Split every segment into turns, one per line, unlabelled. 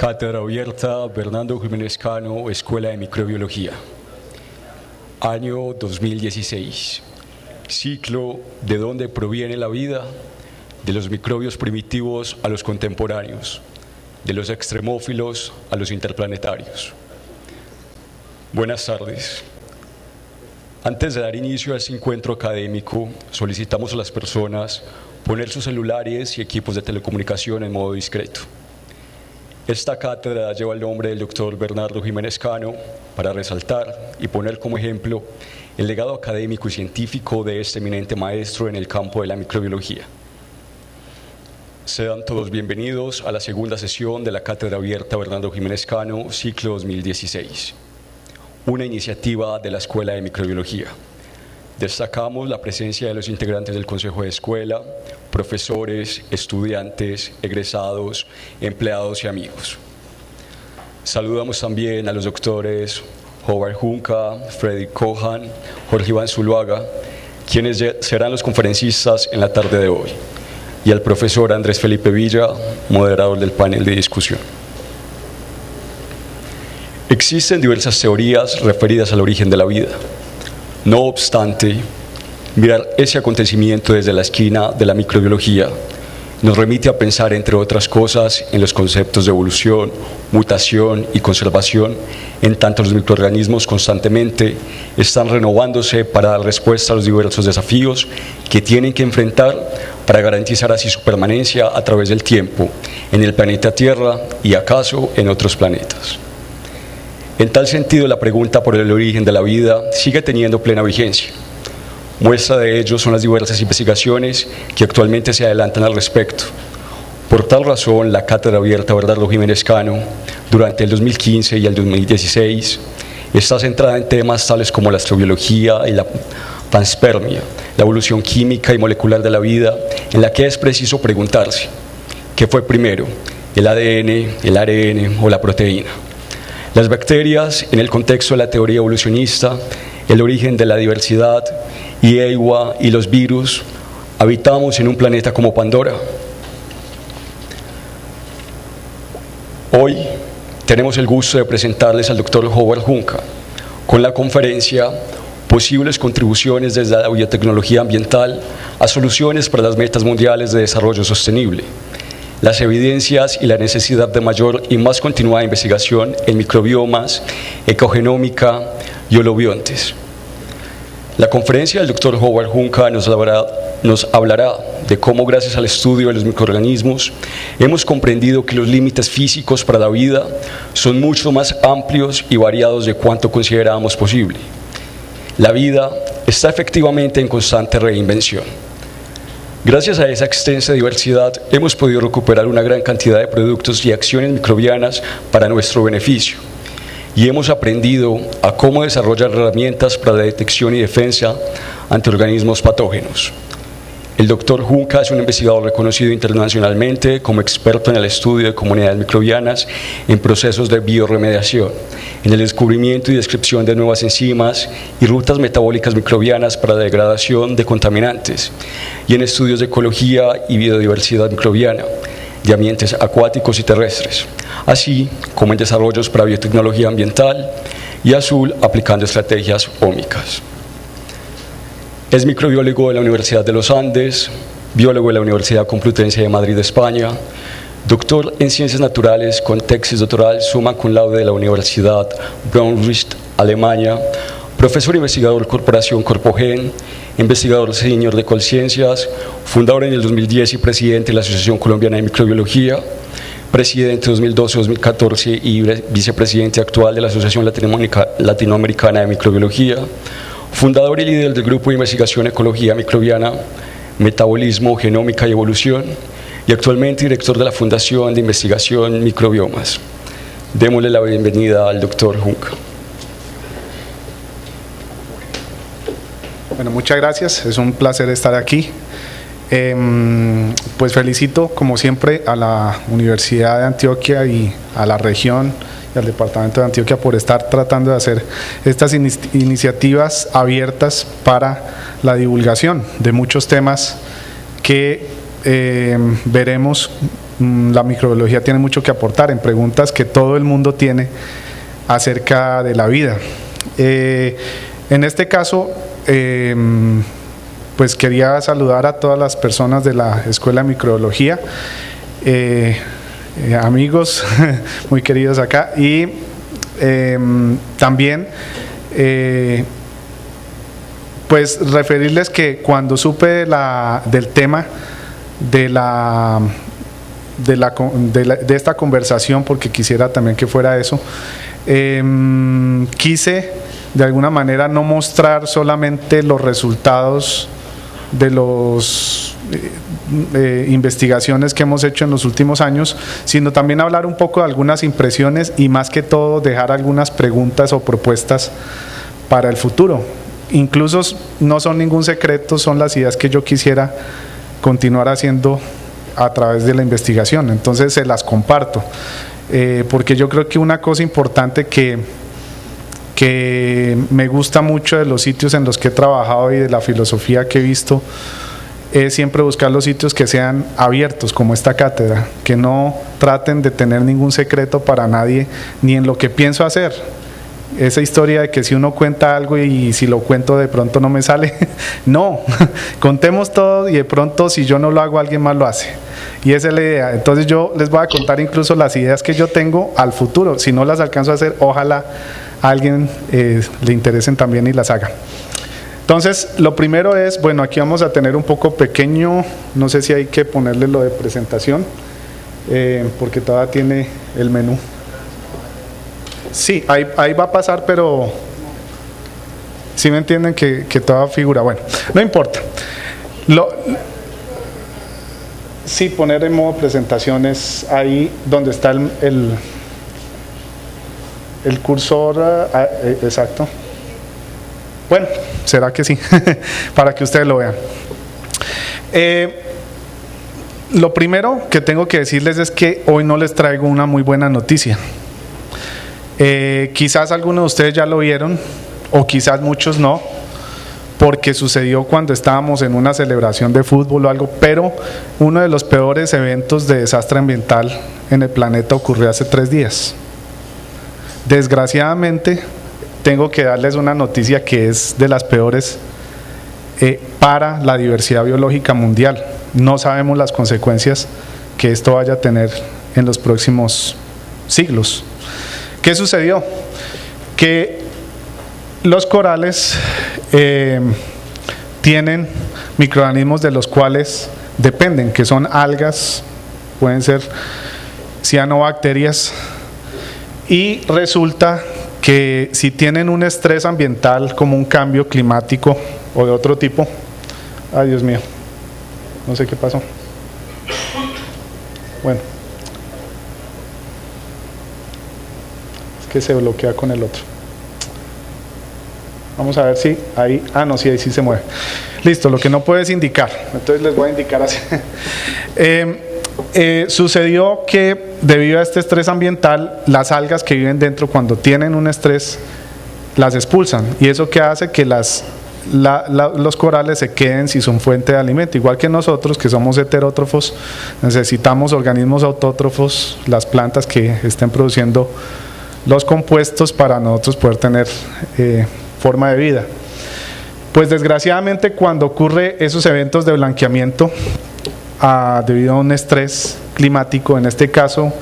Cátedra Abierta Bernardo Jiménez Cano, Escuela de Microbiología. Año 2016. Ciclo ¿De dónde proviene la vida? De los microbios primitivos a los contemporáneos, de los extremófilos a los interplanetarios. Buenas tardes. Antes de dar inicio a este encuentro académico, solicitamos a las personas poner sus celulares y equipos de telecomunicación en modo discreto. Esta cátedra lleva el nombre del doctor Bernardo Jiménez Cano para resaltar y poner como ejemplo el legado académico y científico de este eminente maestro en el campo de la microbiología. Sean todos bienvenidos a la segunda sesión de la Cátedra Abierta Bernardo Jiménez Cano, ciclo 2016, una iniciativa de la Escuela de Microbiología. Destacamos la presencia de los integrantes del Consejo de Escuela, profesores, estudiantes, egresados, empleados y amigos. Saludamos también a los doctores Howard Junca, Freddy Cohan, Jorge Iván Zuluaga, quienes serán los conferencistas en la tarde de hoy, y al profesor Andrés Felipe Villa, moderador del panel de discusión. Existen diversas teorías referidas al origen de la vida. No obstante, mirar ese acontecimiento desde la esquina de la microbiología nos remite a pensar, entre otras cosas, en los conceptos de evolución, mutación y conservación, en tanto los microorganismos constantemente están renovándose para dar respuesta a los diversos desafíos que tienen que enfrentar para garantizar así su permanencia a través del tiempo en el planeta Tierra y acaso en otros planetas. En tal sentido, la pregunta por el origen de la vida sigue teniendo plena vigencia. Muestra de ello son las diversas investigaciones que actualmente se adelantan al respecto. Por tal razón, la Cátedra Abierta Bernardo Jiménez Cano, durante el 2015 y el 2016, está centrada en temas tales como la astrobiología y la panspermia, la evolución química y molecular de la vida, en la que es preciso preguntarse: ¿qué fue primero, el ADN, el ARN o la proteína? Las bacterias, en el contexto de la teoría evolucionista, el origen de la diversidad, y EIWA y los virus. Habitamos en un planeta como Pandora. Hoy tenemos el gusto de presentarles al doctor Howard Junca con la conferencia Posibles contribuciones desde la biotecnología ambiental a soluciones para las metas mundiales de desarrollo sostenible, las evidencias y la necesidad de mayor y más continuada investigación en microbiomas, ecogenómica y holobiontes. La conferencia del Dr. Howard Junca nos hablará de cómo, gracias al estudio de los microorganismos, hemos comprendido que los límites físicos para la vida son mucho más amplios y variados de cuanto considerábamos posible. La vida está efectivamente en constante reinvención. Gracias a esa extensa diversidad, hemos podido recuperar una gran cantidad de productos y acciones microbianas para nuestro beneficio, y hemos aprendido a cómo desarrollar herramientas para la detección y defensa ante organismos patógenos. El doctor Junca es un investigador reconocido internacionalmente como experto en el estudio de comunidades microbianas en procesos de bioremediación, en el descubrimiento y descripción de nuevas enzimas y rutas metabólicas microbianas para la degradación de contaminantes, y en estudios de ecología y biodiversidad microbiana, de ambientes acuáticos y terrestres, así como en desarrollos para biotecnología ambiental, y Azul aplicando estrategias ómicas. Es microbiólogo de la Universidad de los Andes, biólogo de la Universidad Complutense de Madrid, España, doctor en Ciencias Naturales con tesis doctoral summa cum laude de la Universidad Braunschweig, Alemania, profesor investigador Corporación Corpogen, investigador senior de Colciencias, fundador en el 2010 y presidente de la Asociación Colombiana de Microbiología, presidente 2012-2014 y vicepresidente actual de la Asociación Latinoamericana de Microbiología, fundador y líder del Grupo de Investigación Ecología Microbiana, Metabolismo, Genómica y Evolución, y actualmente director de la Fundación de Investigación Microbiomas. Démosle la bienvenida al doctor Junca.
Bueno, muchas gracias, es un placer estar aquí. Pues felicito, como siempre, a la Universidad de Antioquia y a la región y al Departamento de Antioquia por estar tratando de hacer estas iniciativas abiertas para la divulgación de muchos temas que veremos la microbiología tiene mucho que aportar en preguntas que todo el mundo tiene acerca de la vida. En este caso, pues quería saludar a todas las personas de la Escuela de Microbiología, amigos muy queridos acá, y también pues referirles que cuando supe del tema de esta conversación, porque quisiera también que fuera eso, quise de alguna manera no mostrar solamente los resultados de las investigaciones que hemos hecho en los últimos años, sino también hablar un poco de algunas impresiones y más que todo dejar algunas preguntas o propuestas para el futuro. Incluso no son ningún secreto, son las ideas que yo quisiera continuar haciendo a través de la investigación, entonces se las comparto, porque yo creo que una cosa importante que me gusta mucho de los sitios en los que he trabajado y de la filosofía que he visto es siempre buscar los sitios que sean abiertos, como esta cátedra, que no traten de tener ningún secreto para nadie, ni en lo que pienso hacer. Esa historia de que si uno cuenta algo y si lo cuento de pronto no me sale, no, contemos todo y de pronto si yo no lo hago alguien más lo hace, y esa es la idea. Entonces yo les voy a contar incluso las ideas que yo tengo al futuro, si no las alcanzo a hacer, ojalá a alguien le interesen también y las haga. Entonces lo primero es, bueno, aquí vamos a tener un poco pequeño, no sé si hay que ponerle lo de presentación, porque todavía tiene el menú. Sí, ahí va a pasar, pero ¿sí me entienden que toda figura? Bueno, no importa. Sí, poner en modo presentaciones ahí donde está el cursor, exacto. Bueno, será que sí, para que ustedes lo vean. Lo primero que tengo que decirles es que hoy no les traigo una muy buena noticia. Quizás algunos de ustedes ya lo vieron o quizás muchos no, porque sucedió cuando estábamos en una celebración de fútbol o algo, pero uno de los peores eventos de desastre ambiental en el planeta ocurrió hace 3 días. Desgraciadamente tengo que darles una noticia que es de las peores para la diversidad biológica mundial. No sabemos las consecuencias que esto vaya a tener en los próximos siglos. ¿Qué sucedió? Que los corales tienen microorganismos de los cuales dependen, que son algas, pueden ser cianobacterias, y resulta que si tienen un estrés ambiental como un cambio climático o de otro tipo, ay Dios mío, no sé qué pasó, bueno, que se bloquea con el otro. Vamos a ver si ahí, no, sí, ahí sí se mueve. Listo, lo que no puedo es indicar, entonces les voy a indicar así. Sucedió que debido a este estrés ambiental, las algas que viven dentro, cuando tienen un estrés, las expulsan, y eso que hace que los corales se queden si son fuente de alimento, igual que nosotros que somos heterótrofos, necesitamos organismos autótrofos, las plantas que estén produciendo los compuestos para nosotros poder tener forma de vida. Pues desgraciadamente cuando ocurre esos eventos de blanqueamiento debido a un estrés climático, en este caso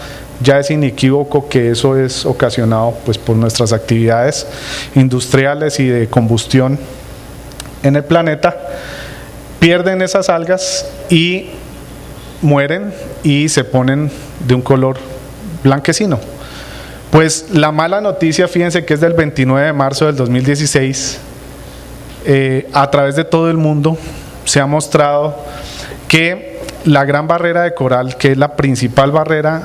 ya es inequívoco que eso es ocasionado pues por nuestras actividades industriales y de combustión en el planeta, pierden esas algas y mueren y se ponen de un color blanquecino. Pues la mala noticia, fíjense que es del 29 de marzo del 2016, a través de todo el mundo se ha mostrado que la gran barrera de coral, que es la principal barrera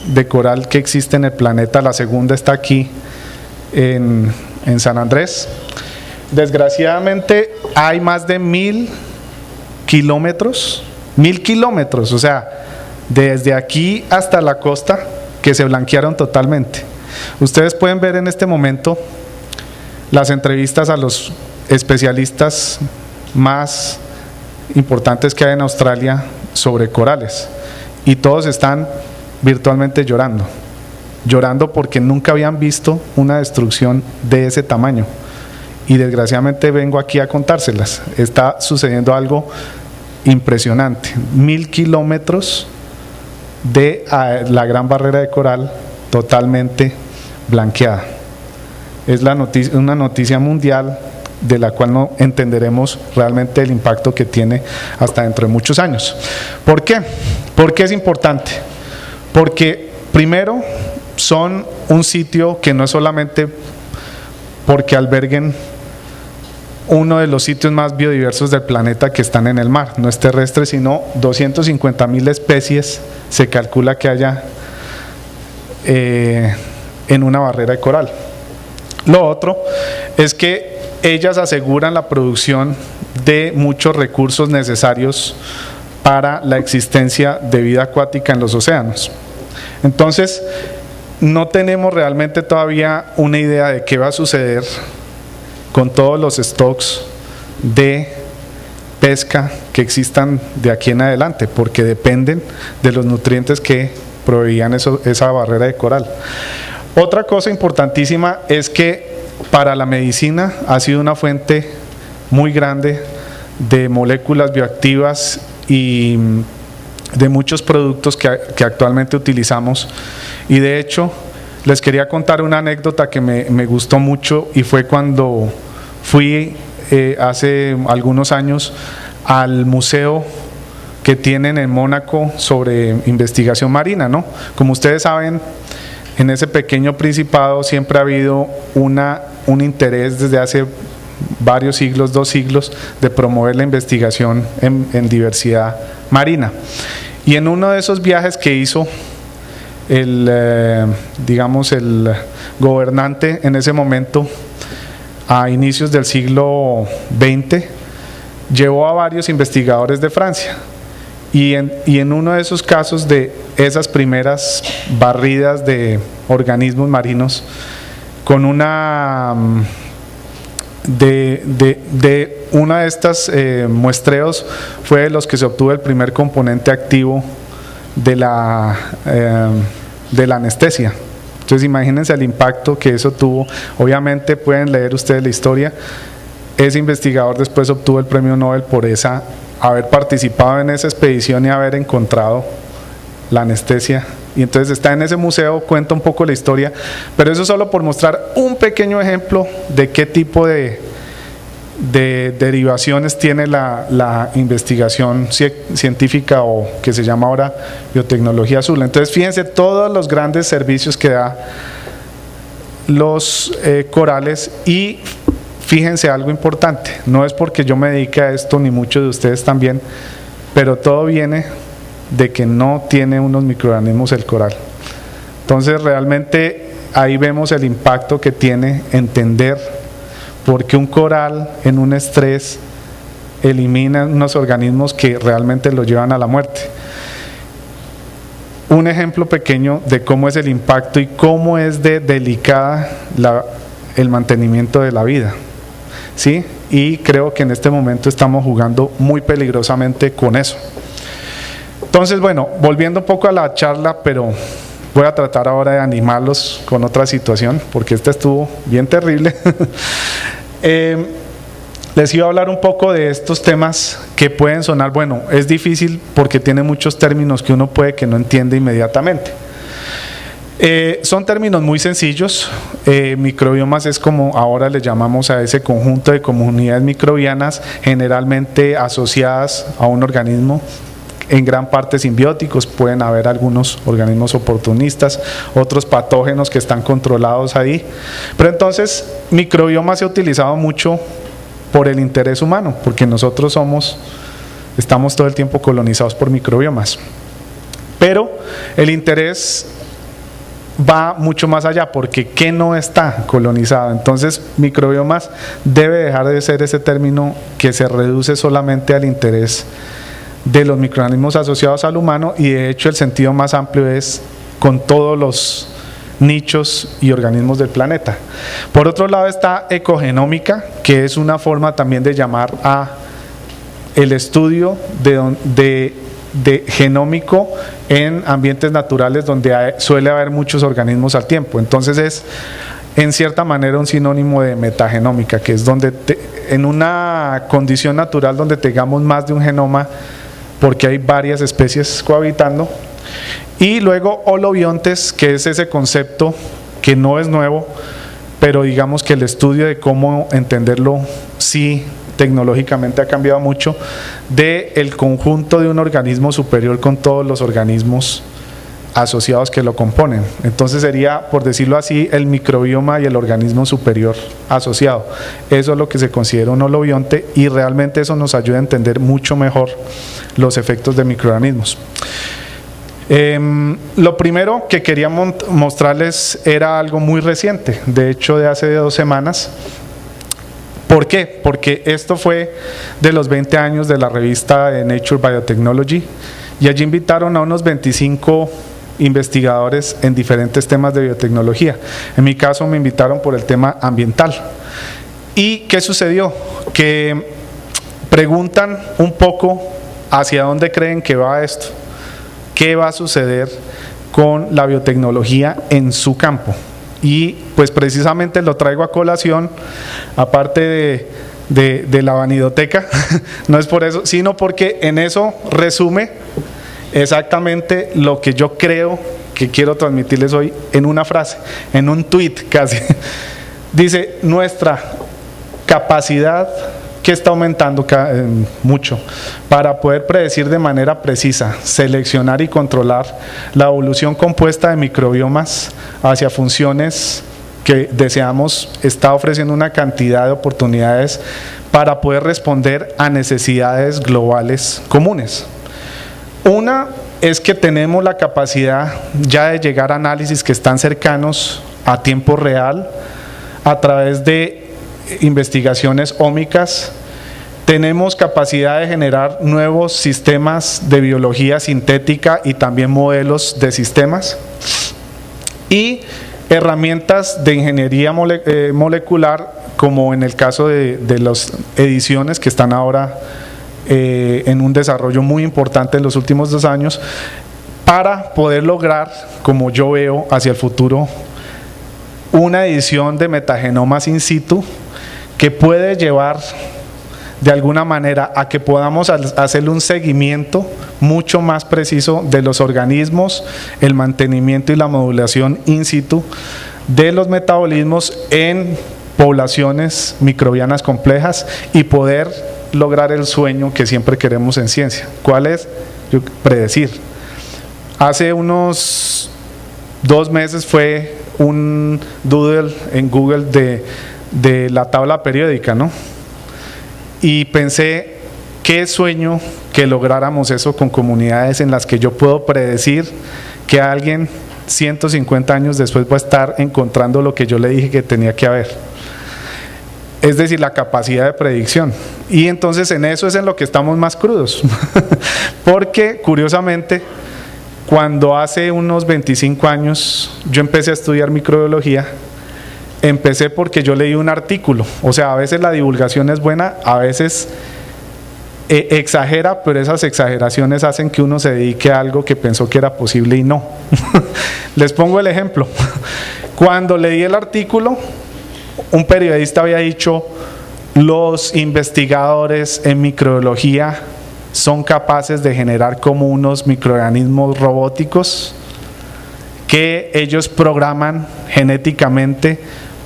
de coral que existe en el planeta, la segunda está aquí en San Andrés, desgraciadamente hay más de 1000 kilómetros, o sea, desde aquí hasta la costa, que se blanquearon totalmente. Ustedes pueden ver en este momento las entrevistas a los especialistas más importantes que hay en Australia sobre corales, y todos están virtualmente llorando porque nunca habían visto una destrucción de ese tamaño. Y desgraciadamente vengo aquí a contárselas. Está sucediendo algo impresionante. 1000 kilómetros de la Gran Barrera de Coral totalmente blanqueada. Es una noticia mundial de la cual no entenderemos realmente el impacto que tiene hasta dentro de muchos años. ¿Por qué? ¿Por qué es importante? Porque primero son un sitio que no es solamente porque alberguen uno de los sitios más biodiversos del planeta que están en el mar, no es terrestre, sino 250.000 especies se calcula que haya en una barrera de coral. Lo otro es que ellas aseguran la producción de muchos recursos necesarios para la existencia de vida acuática en los océanos. Entonces, no tenemos realmente todavía una idea de qué va a suceder con todos los stocks de pesca que existan de aquí en adelante, porque dependen de los nutrientes que proveían esa barrera de coral. Otra cosa importantísima es que para la medicina ha sido una fuente muy grande de moléculas bioactivas y de muchos productos que actualmente utilizamos, y de hecho les quería contar una anécdota que me gustó mucho, y fue cuando fui hace algunos años al museo que tienen en Mónaco sobre investigación marina, ¿no? Como ustedes saben, en ese pequeño principado siempre ha habido un interés desde hace varios siglos, 2 siglos, de promover la investigación en diversidad marina. Y en uno de esos viajes que hizo el gobernante en ese momento, a inicios del siglo XX, llevó a varios investigadores de Francia, y en uno de esos casos de esas primeras barridas de organismos marinos, con una de estas muestreos fue de los que se obtuvo el primer componente activo de la anestesia. Entonces imagínense el impacto que eso tuvo. Obviamente pueden leer ustedes la historia. Ese investigador después obtuvo el premio Nobel por haber participado en esa expedición y haber encontrado la anestesia. Y entonces está en ese museo, cuenta un poco la historia, pero eso solo por mostrar un pequeño ejemplo de qué tipo de derivaciones tiene la investigación científica, o que se llama ahora biotecnología azul. Entonces fíjense todos los grandes servicios que da los corales. Y fíjense algo importante, no es porque yo me dedique a esto, ni muchos de ustedes también, pero todo viene de que no tiene unos microorganismos el coral. Entonces realmente ahí vemos el impacto que tiene entender por qué un coral en un estrés elimina unos organismos que realmente lo llevan a la muerte. Un ejemplo pequeño de cómo es el impacto y cómo es de delicada el mantenimiento de la vida, ¿sí? Y creo que en este momento estamos jugando muy peligrosamente con eso. Entonces, bueno, volviendo un poco a la charla, pero voy a tratar ahora de animarlos con otra situación, porque esta estuvo bien terrible. Les iba a hablar un poco de estos temas que pueden sonar, bueno, es difícil porque tiene muchos términos que uno puede que no entiende inmediatamente. Son términos muy sencillos. Microbiomas es como ahora le llamamos a ese conjunto de comunidades microbianas generalmente asociadas a un organismo, en gran parte simbióticos. Pueden haber algunos organismos oportunistas, otros patógenos que están controlados ahí, pero entonces microbioma se ha utilizado mucho por el interés humano, porque nosotros estamos todo el tiempo colonizados por microbiomas, pero el interés va mucho más allá, porque ¿qué no está colonizado? Entonces microbiomas debe dejar de ser ese término que se reduce solamente al interés de los microorganismos asociados al humano, y de hecho el sentido más amplio es con todos los nichos y organismos del planeta. Por otro lado está ecogenómica, que es una forma también de llamar a el estudio de de genómico en ambientes naturales donde suele haber muchos organismos al tiempo. Entonces es en cierta manera un sinónimo de metagenómica, que es donde en una condición natural donde tengamos más de un genoma porque hay varias especies cohabitando. Y luego holobiontes, que es ese concepto que no es nuevo, pero digamos que el estudio de cómo entenderlo sí tecnológicamente ha cambiado mucho, del conjunto de un organismo superior con todos los organismos asociados que lo componen. Entonces sería, por decirlo así, el microbioma y el organismo superior asociado. Eso es lo que se considera un holobionte, y realmente eso nos ayuda a entender mucho mejor los efectos de microorganismos. Lo primero que quería mostrarles era algo muy reciente, de hecho de hace 2 semanas. ¿Por qué? Porque esto fue de los 20 años de la revista Nature Biotechnology, y allí invitaron a unos 25 investigadores en diferentes temas de biotecnología. En mi caso me invitaron por el tema ambiental. ¿Y qué sucedió? Que preguntan un poco hacia dónde creen que va esto, qué va a suceder con la biotecnología en su campo. Y pues precisamente lo traigo a colación, aparte de la vanidoteca, no es por eso, sino porque en eso resume exactamente lo que yo creo que quiero transmitirles hoy en una frase, en un tweet casi. Dice: nuestra capacidad, que está aumentando mucho, para poder predecir de manera precisa, seleccionar y controlar la evolución compuesta de microbiomas hacia funciones que deseamos, está ofreciendo una cantidad de oportunidades para poder responder a necesidades globales comunes. Una es que tenemos la capacidad ya de llegar a análisis que están cercanos a tiempo real a través de investigaciones ómicas. Tenemos capacidad de generar nuevos sistemas de biología sintética y también modelos de sistemas, y herramientas de ingeniería molecular, como en el caso de las ediciones que están ahora en un desarrollo muy importante en los últimos 2 años, para poder lograr, como yo veo hacia el futuro, una edición de metagenomas in situ que puede llevar de alguna manera a que podamos hacerle un seguimiento mucho más preciso de los organismos, el mantenimiento y la modulación in situ de los metabolismos en poblaciones microbianas complejas, y poder lograr el sueño que siempre queremos en ciencia. ¿Cuál es? Predecir. Hace unos 2 meses fue un doodle en Google de la tabla periódica, ¿no? Y pensé, qué sueño que lográramos eso con comunidades en las que yo puedo predecir que alguien 150 años después va a estar encontrando lo que yo le dije que tenía que haber. Es decir, la capacidad de predicción. Y entonces en eso es en lo que estamos más crudos. Porque curiosamente, cuando hace unos 25 años yo empecé a estudiar microbiología, empecé porque yo leí un artículo. O sea, a veces la divulgación es buena, a veces exagera, pero esas exageraciones hacen que uno se dedique a algo que pensó que era posible y no. Les pongo el ejemplo. Cuando leí el artículo, un periodista había dicho: los investigadores en microbiología son capaces de generar como unos microorganismos robóticos que ellos programan genéticamente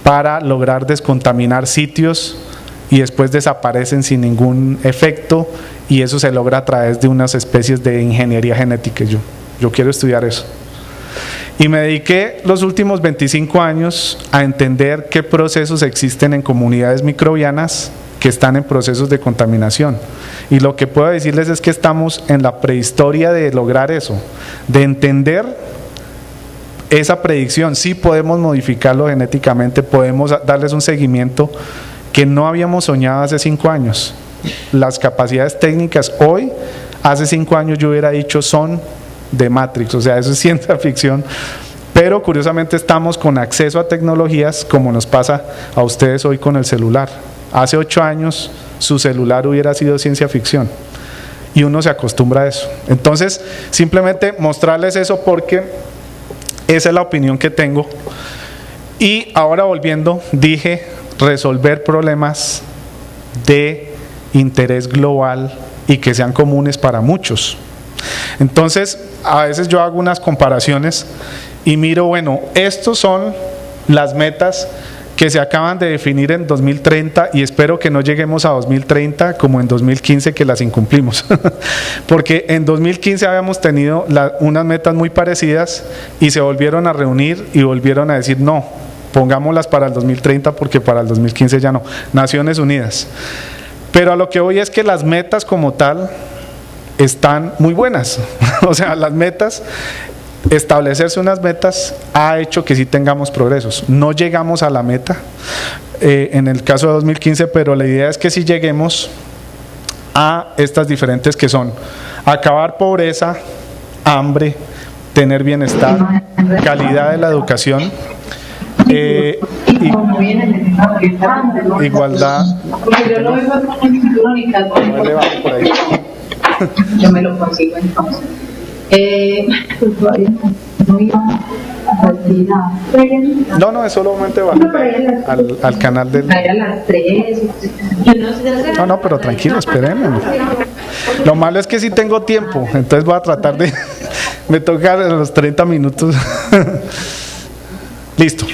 para lograr descontaminar sitios, y después desaparecen sin ningún efecto, y eso se logra a través de unas especies de ingeniería genética. Yo quiero estudiar eso. Y me dediqué los últimos 25 años a entender qué procesos existen en comunidades microbianas que están en procesos de contaminación. Y lo que puedo decirles es que estamos en la prehistoria de lograr eso, de entender esa predicción. Sí podemos modificarlo genéticamente, podemos darles un seguimiento que no habíamos soñado hace 5 años. Las capacidades técnicas hoy, hace 5 años yo hubiera dicho son de Matrix, o sea, eso es ciencia ficción, pero curiosamente estamos con acceso a tecnologías como nos pasa a ustedes hoy con el celular. Hace 8 años su celular hubiera sido ciencia ficción, y uno se acostumbra a eso. Entonces, simplemente mostrarles eso porque esa es la opinión que tengo. Y ahora volviendo, dije resolver problemas de interés global y que sean comunes para muchos. Entonces, a veces yo hago unas comparaciones y miro, bueno, estos son las metas que se acaban de definir en 2030 y espero que no lleguemos a 2030 como en 2015 que las incumplimos porque en 2015 habíamos tenido unas metas muy parecidas y se volvieron a reunir y volvieron a decir no, pongámoslas para el 2030 porque para el 2015 ya no, Naciones Unidas. Pero a lo que voy es que las metas como tal están muy buenas o sea, las metas, establecerse unas metas ha hecho que sí tengamos progresos. No llegamos a la meta en el caso de 2015, pero la idea es que sí lleguemos a estas diferentes que son acabar pobreza, hambre, tener bienestar, calidad de la educación, igualdad.
Yo me lo consigo entonces.
No, es solamente bajar al canal del...
A las 3.
No, pero tranquilo, esperemos. Lo malo es que sí tengo tiempo, entonces voy a tratar de... Me toca los 30 minutos. Listo.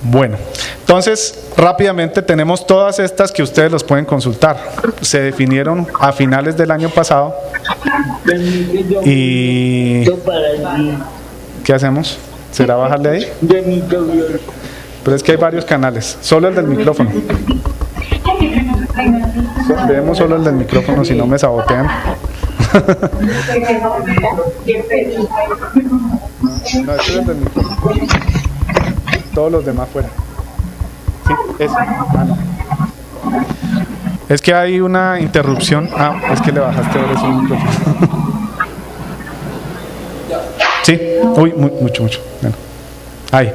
Bueno, entonces rápidamente tenemos todas estas que ustedes los pueden consultar. Se definieron a finales del año pasado. ¿Y qué hacemos? ¿Será bajarle ahí? Pero es que hay varios canales, solo el del micrófono. Debemos solo el del micrófono, si no me sabotean. No, este es el del micrófono. Todos los demás fuera. Sí, ese. No. Es que hay una interrupción. Es que le bajaste ahora el micrófono. Sí, uy, mucho. Bueno. Ahí.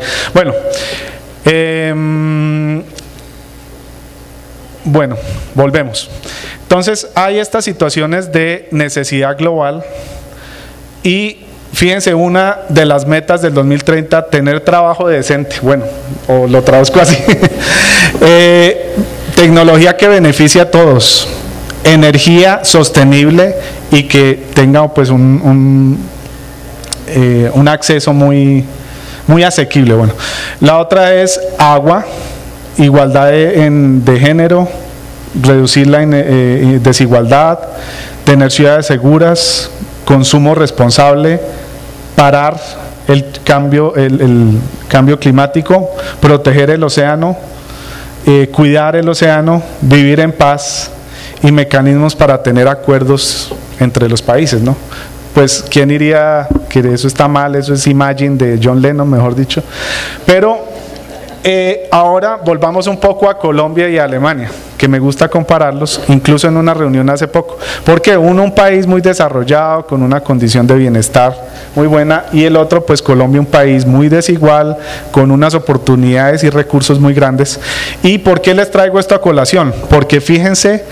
Bueno, volvemos. Entonces, hay estas situaciones de necesidad global y fíjense, una de las metas del 2030, tener trabajo decente, bueno, o lo traduzco así, tecnología que beneficie a todos, energía sostenible y que tenga pues un acceso muy asequible. Bueno, la otra es agua, igualdad de género, reducir la desigualdad, tener ciudades seguras, consumo responsable, parar el cambio climático, proteger el océano, cuidar el océano, vivir en paz y mecanismos para tener acuerdos entre los países, ¿no? Pues quién diría que eso está mal, eso es Imagine de John Lennon, mejor dicho. Pero ahora volvamos un poco a Colombia y a Alemania, que me gusta compararlos, incluso en una reunión hace poco, porque uno un país muy desarrollado, con una condición de bienestar muy buena, y el otro pues Colombia un país muy desigual, con unas oportunidades y recursos muy grandes. ¿Y por qué les traigo esto a colación? Porque fíjense,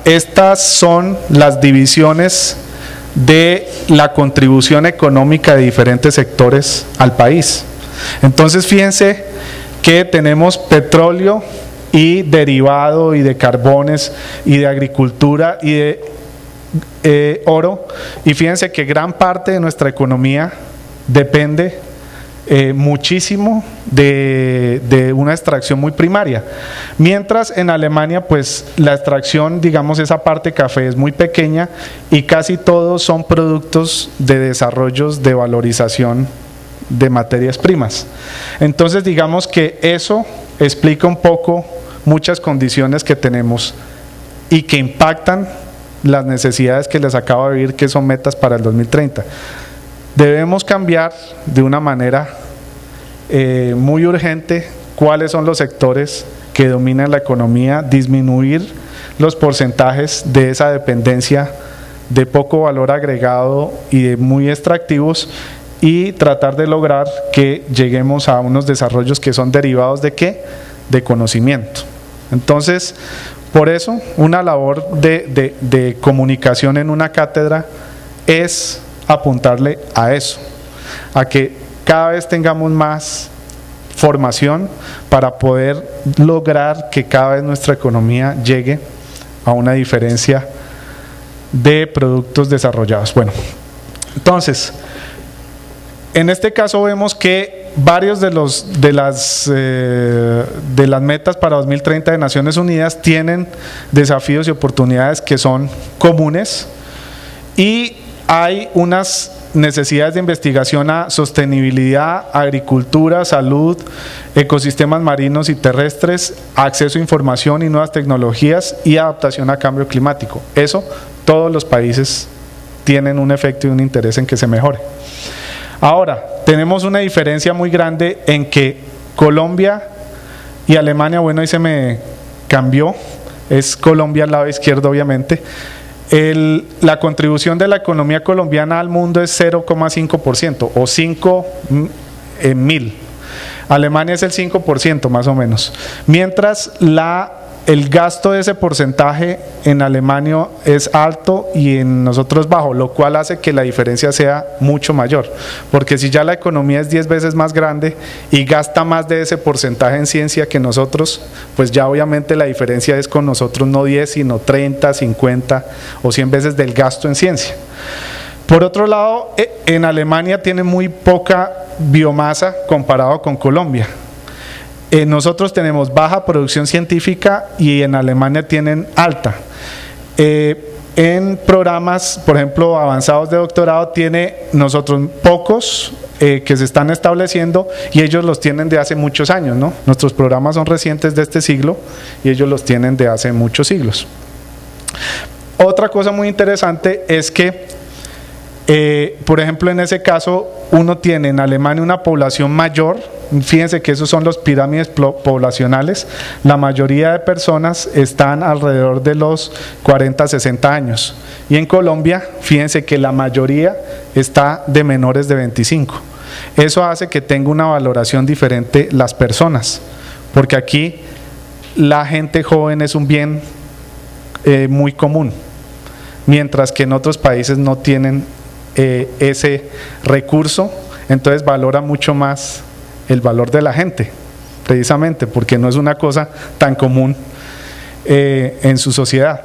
estas son las divisiones de la contribución económica de diferentes sectores al país. Entonces fíjense que tenemos petróleo y derivado y de carbones y de agricultura y de oro, y fíjense que gran parte de nuestra economía depende muchísimo de una extracción muy primaria, mientras en Alemania pues la extracción, digamos esa parte café es muy pequeña y casi todos son productos de desarrollos de valorización de materias primas. Entonces digamos que eso explica un poco muchas condiciones que tenemos y que impactan las necesidades que les acabo de decir, que son metas para el 2030. Debemos cambiar de una manera muy urgente cuáles son los sectores que dominan la economía, disminuir los porcentajes de esa dependencia de poco valor agregado y de muy extractivos, y tratar de lograr que lleguemos a unos desarrollos que son derivados de ¿qué? De conocimiento. Entonces, Por eso, una labor de comunicación en una cátedra es apuntarle a eso, a que cada vez tengamos más formación para poder lograr que cada vez nuestra economía llegue a una diferencia de productos desarrollados. Bueno, entonces, en este caso vemos que varios de las metas para 2030 de Naciones Unidas tienen desafíos y oportunidades que son comunes, y hay unas necesidades de investigación a sostenibilidad, agricultura, salud, ecosistemas marinos y terrestres, acceso a información y nuevas tecnologías y adaptación a cambio climático. Eso, todos los países tienen un efecto y un interés en que se mejore. Ahora, tenemos una diferencia muy grande en que Colombia y Alemania, bueno, ahí se me cambió, es Colombia al lado izquierdo obviamente. La contribución de la economía colombiana al mundo es 0,5% o 5 en 1000. Alemania es el 5% más o menos. Mientras el gasto de ese porcentaje en Alemania es alto y en nosotros bajo, lo cual hace que la diferencia sea mucho mayor. Porque si ya la economía es 10 veces más grande y gasta más de ese porcentaje en ciencia que nosotros, pues ya obviamente la diferencia es con nosotros no 10, sino 30, 50 o 100 veces del gasto en ciencia. Por otro lado, en Alemania tiene muy poca biomasa comparado con Colombia. Nosotros tenemos baja producción científica y en Alemania tienen alta. En programas, por ejemplo, avanzados de doctorado, nosotros pocos que se están estableciendo y ellos los tienen de hace muchos años, ¿no? Nuestros programas son recientes de este siglo y ellos los tienen de hace muchos siglos. Otra cosa muy interesante es que, por ejemplo, en ese caso, uno tiene en Alemania una población mayor. Fíjense que esos son los pirámides poblacionales. La mayoría de personas están alrededor de los 40, 60 años. Y en Colombia, fíjense que la mayoría está de menores de 25. Eso hace que tenga una valoración diferente las personas, porque aquí la gente joven es un bien muy común, mientras que en otros países no tienen ese recurso, entonces valora mucho más el valor de la gente, precisamente porque no es una cosa tan común en su sociedad.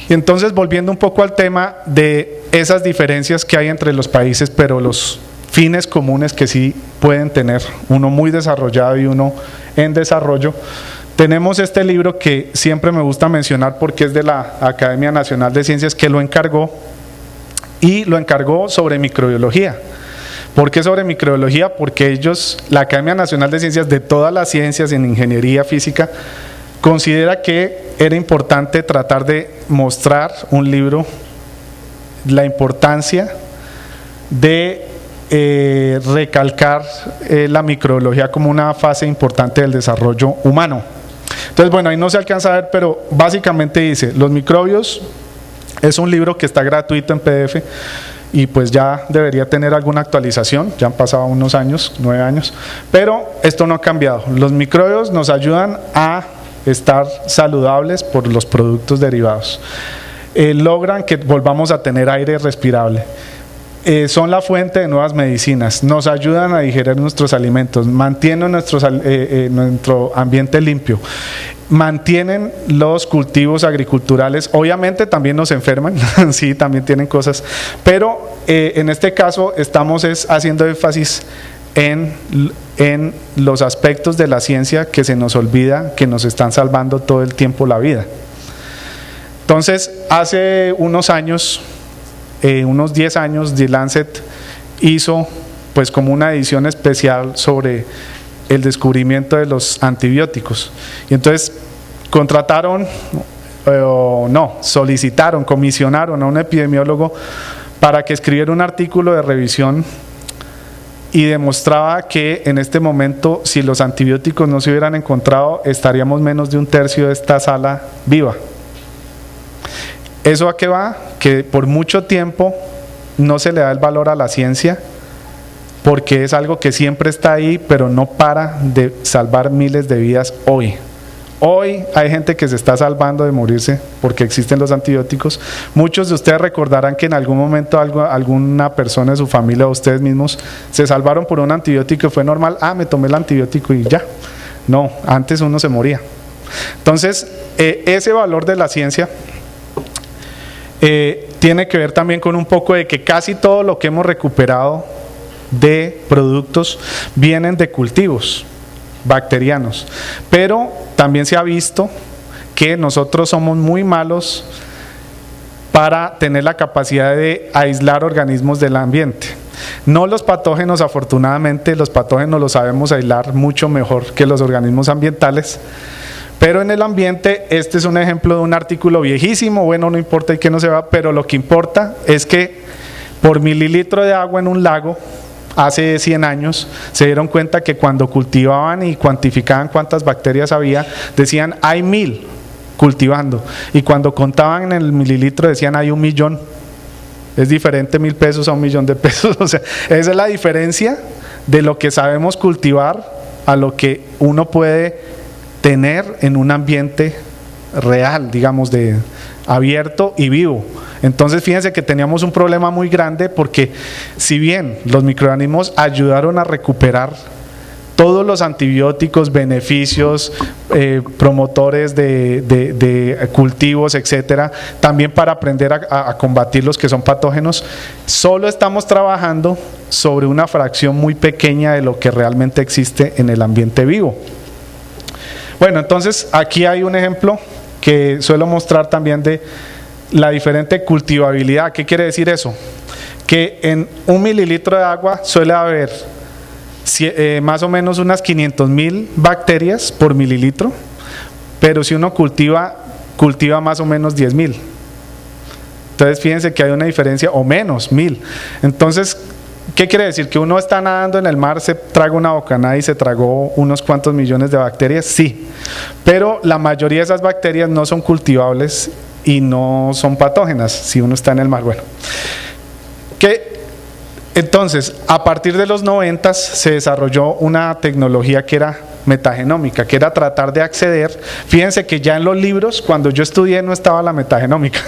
Y entonces, volviendo un poco al tema de esas diferencias que hay entre los países, pero los fines comunes que sí pueden tener, uno muy desarrollado y uno en desarrollo, tenemos este libro que siempre me gusta mencionar porque es de la Academia Nacional de Ciencias, que lo encargó, y lo encargó sobre microbiología. ¿Por qué sobre microbiología? Porque la Academia Nacional de Ciencias, de todas las ciencias en ingeniería física, considera que era importante tratar de mostrar un libro la importancia de recalcar la microbiología como una fase importante del desarrollo humano. Entonces, bueno, ahí no se alcanza a ver, pero básicamente dice, los microbios, es un libro que está gratuito en PDF, y pues ya debería tener alguna actualización, ya han pasado unos años, 9 años, pero esto no ha cambiado. Los microbios nos ayudan a estar saludables por los productos derivados, logran que volvamos a tener aire respirable, son la fuente de nuevas medicinas, nos ayudan a digerir nuestros alimentos, mantienen nuestro ambiente limpio, mantienen los cultivos agriculturales. Obviamente también nos enferman, sí, también tienen cosas, pero en este caso estamos haciendo énfasis en los aspectos de la ciencia que se nos olvida, que nos están salvando todo el tiempo la vida. Entonces, hace unos años, unos 10 años, The Lancet hizo pues como una edición especial sobre el descubrimiento de los antibióticos, y entonces comisionaron a un epidemiólogo para que escribiera un artículo de revisión y demostraba que en este momento, si los antibióticos no se hubieran encontrado, estaríamos menos de un tercio de esta sala viva. ¿Eso a qué va? Que por mucho tiempo no se le da el valor a la ciencia, porque es algo que siempre está ahí, pero no para de salvar miles de vidas hoy. Hoy hay gente que se está salvando de morirse porque existen los antibióticos. Muchos de ustedes recordarán que en algún momento alguna persona de su familia o ustedes mismos se salvaron por un antibiótico y fue normal, me tomé el antibiótico y ya. No, antes uno se moría. Entonces, ese valor de la ciencia tiene que ver también con un poco de que casi todo lo que hemos recuperado de productos vienen de cultivos bacterianos, pero también se ha visto que nosotros somos muy malos para tener la capacidad de aislar organismos del ambiente. No los patógenos, afortunadamente, los patógenos los sabemos aislar mucho mejor que los organismos ambientales, pero en el ambiente, este es un ejemplo de un artículo viejísimo, bueno, no importa y que no se va, pero lo que importa es que por mililitro de agua en un lago, hace 100 años, se dieron cuenta que cuando cultivaban y cuantificaban cuántas bacterias había, decían hay 1000 cultivando, y cuando contaban en el mililitro decían hay 1.000.000. Es diferente 1.000 pesos a 1.000.000 de pesos. O sea, esa es la diferencia de lo que sabemos cultivar a lo que uno puede tener en un ambiente real, digamos, de abierto y vivo. Entonces fíjense que teníamos un problema muy grande, porque si bien los microorganismos ayudaron a recuperar todos los antibióticos, beneficios, promotores de cultivos, etcétera, también para aprender a combatir los que son patógenos, solo estamos trabajando sobre una fracción muy pequeña de lo que realmente existe en el ambiente vivo. Bueno, entonces aquí hay un ejemplo que suelo mostrar también de la diferente cultivabilidad. ¿Qué quiere decir eso? Que en 1 mililitro de agua suele haber más o menos unas 500.000 bacterias por mililitro, pero si uno cultiva más o menos 10.000. Entonces fíjense que hay una diferencia, o menos, 1.000. Entonces, ¿qué quiere decir? ¿Que uno está nadando en el mar, se traga una bocanada y se tragó unos cuantos millones de bacterias? Sí, pero la mayoría de esas bacterias no son cultivables y no son patógenas si uno está en el mar. Bueno, entonces, a partir de los 90 se desarrolló una tecnología que era metagenómica, que era tratar de acceder. Fíjense que ya en los libros, cuando yo estudié, no estaba la metagenómica,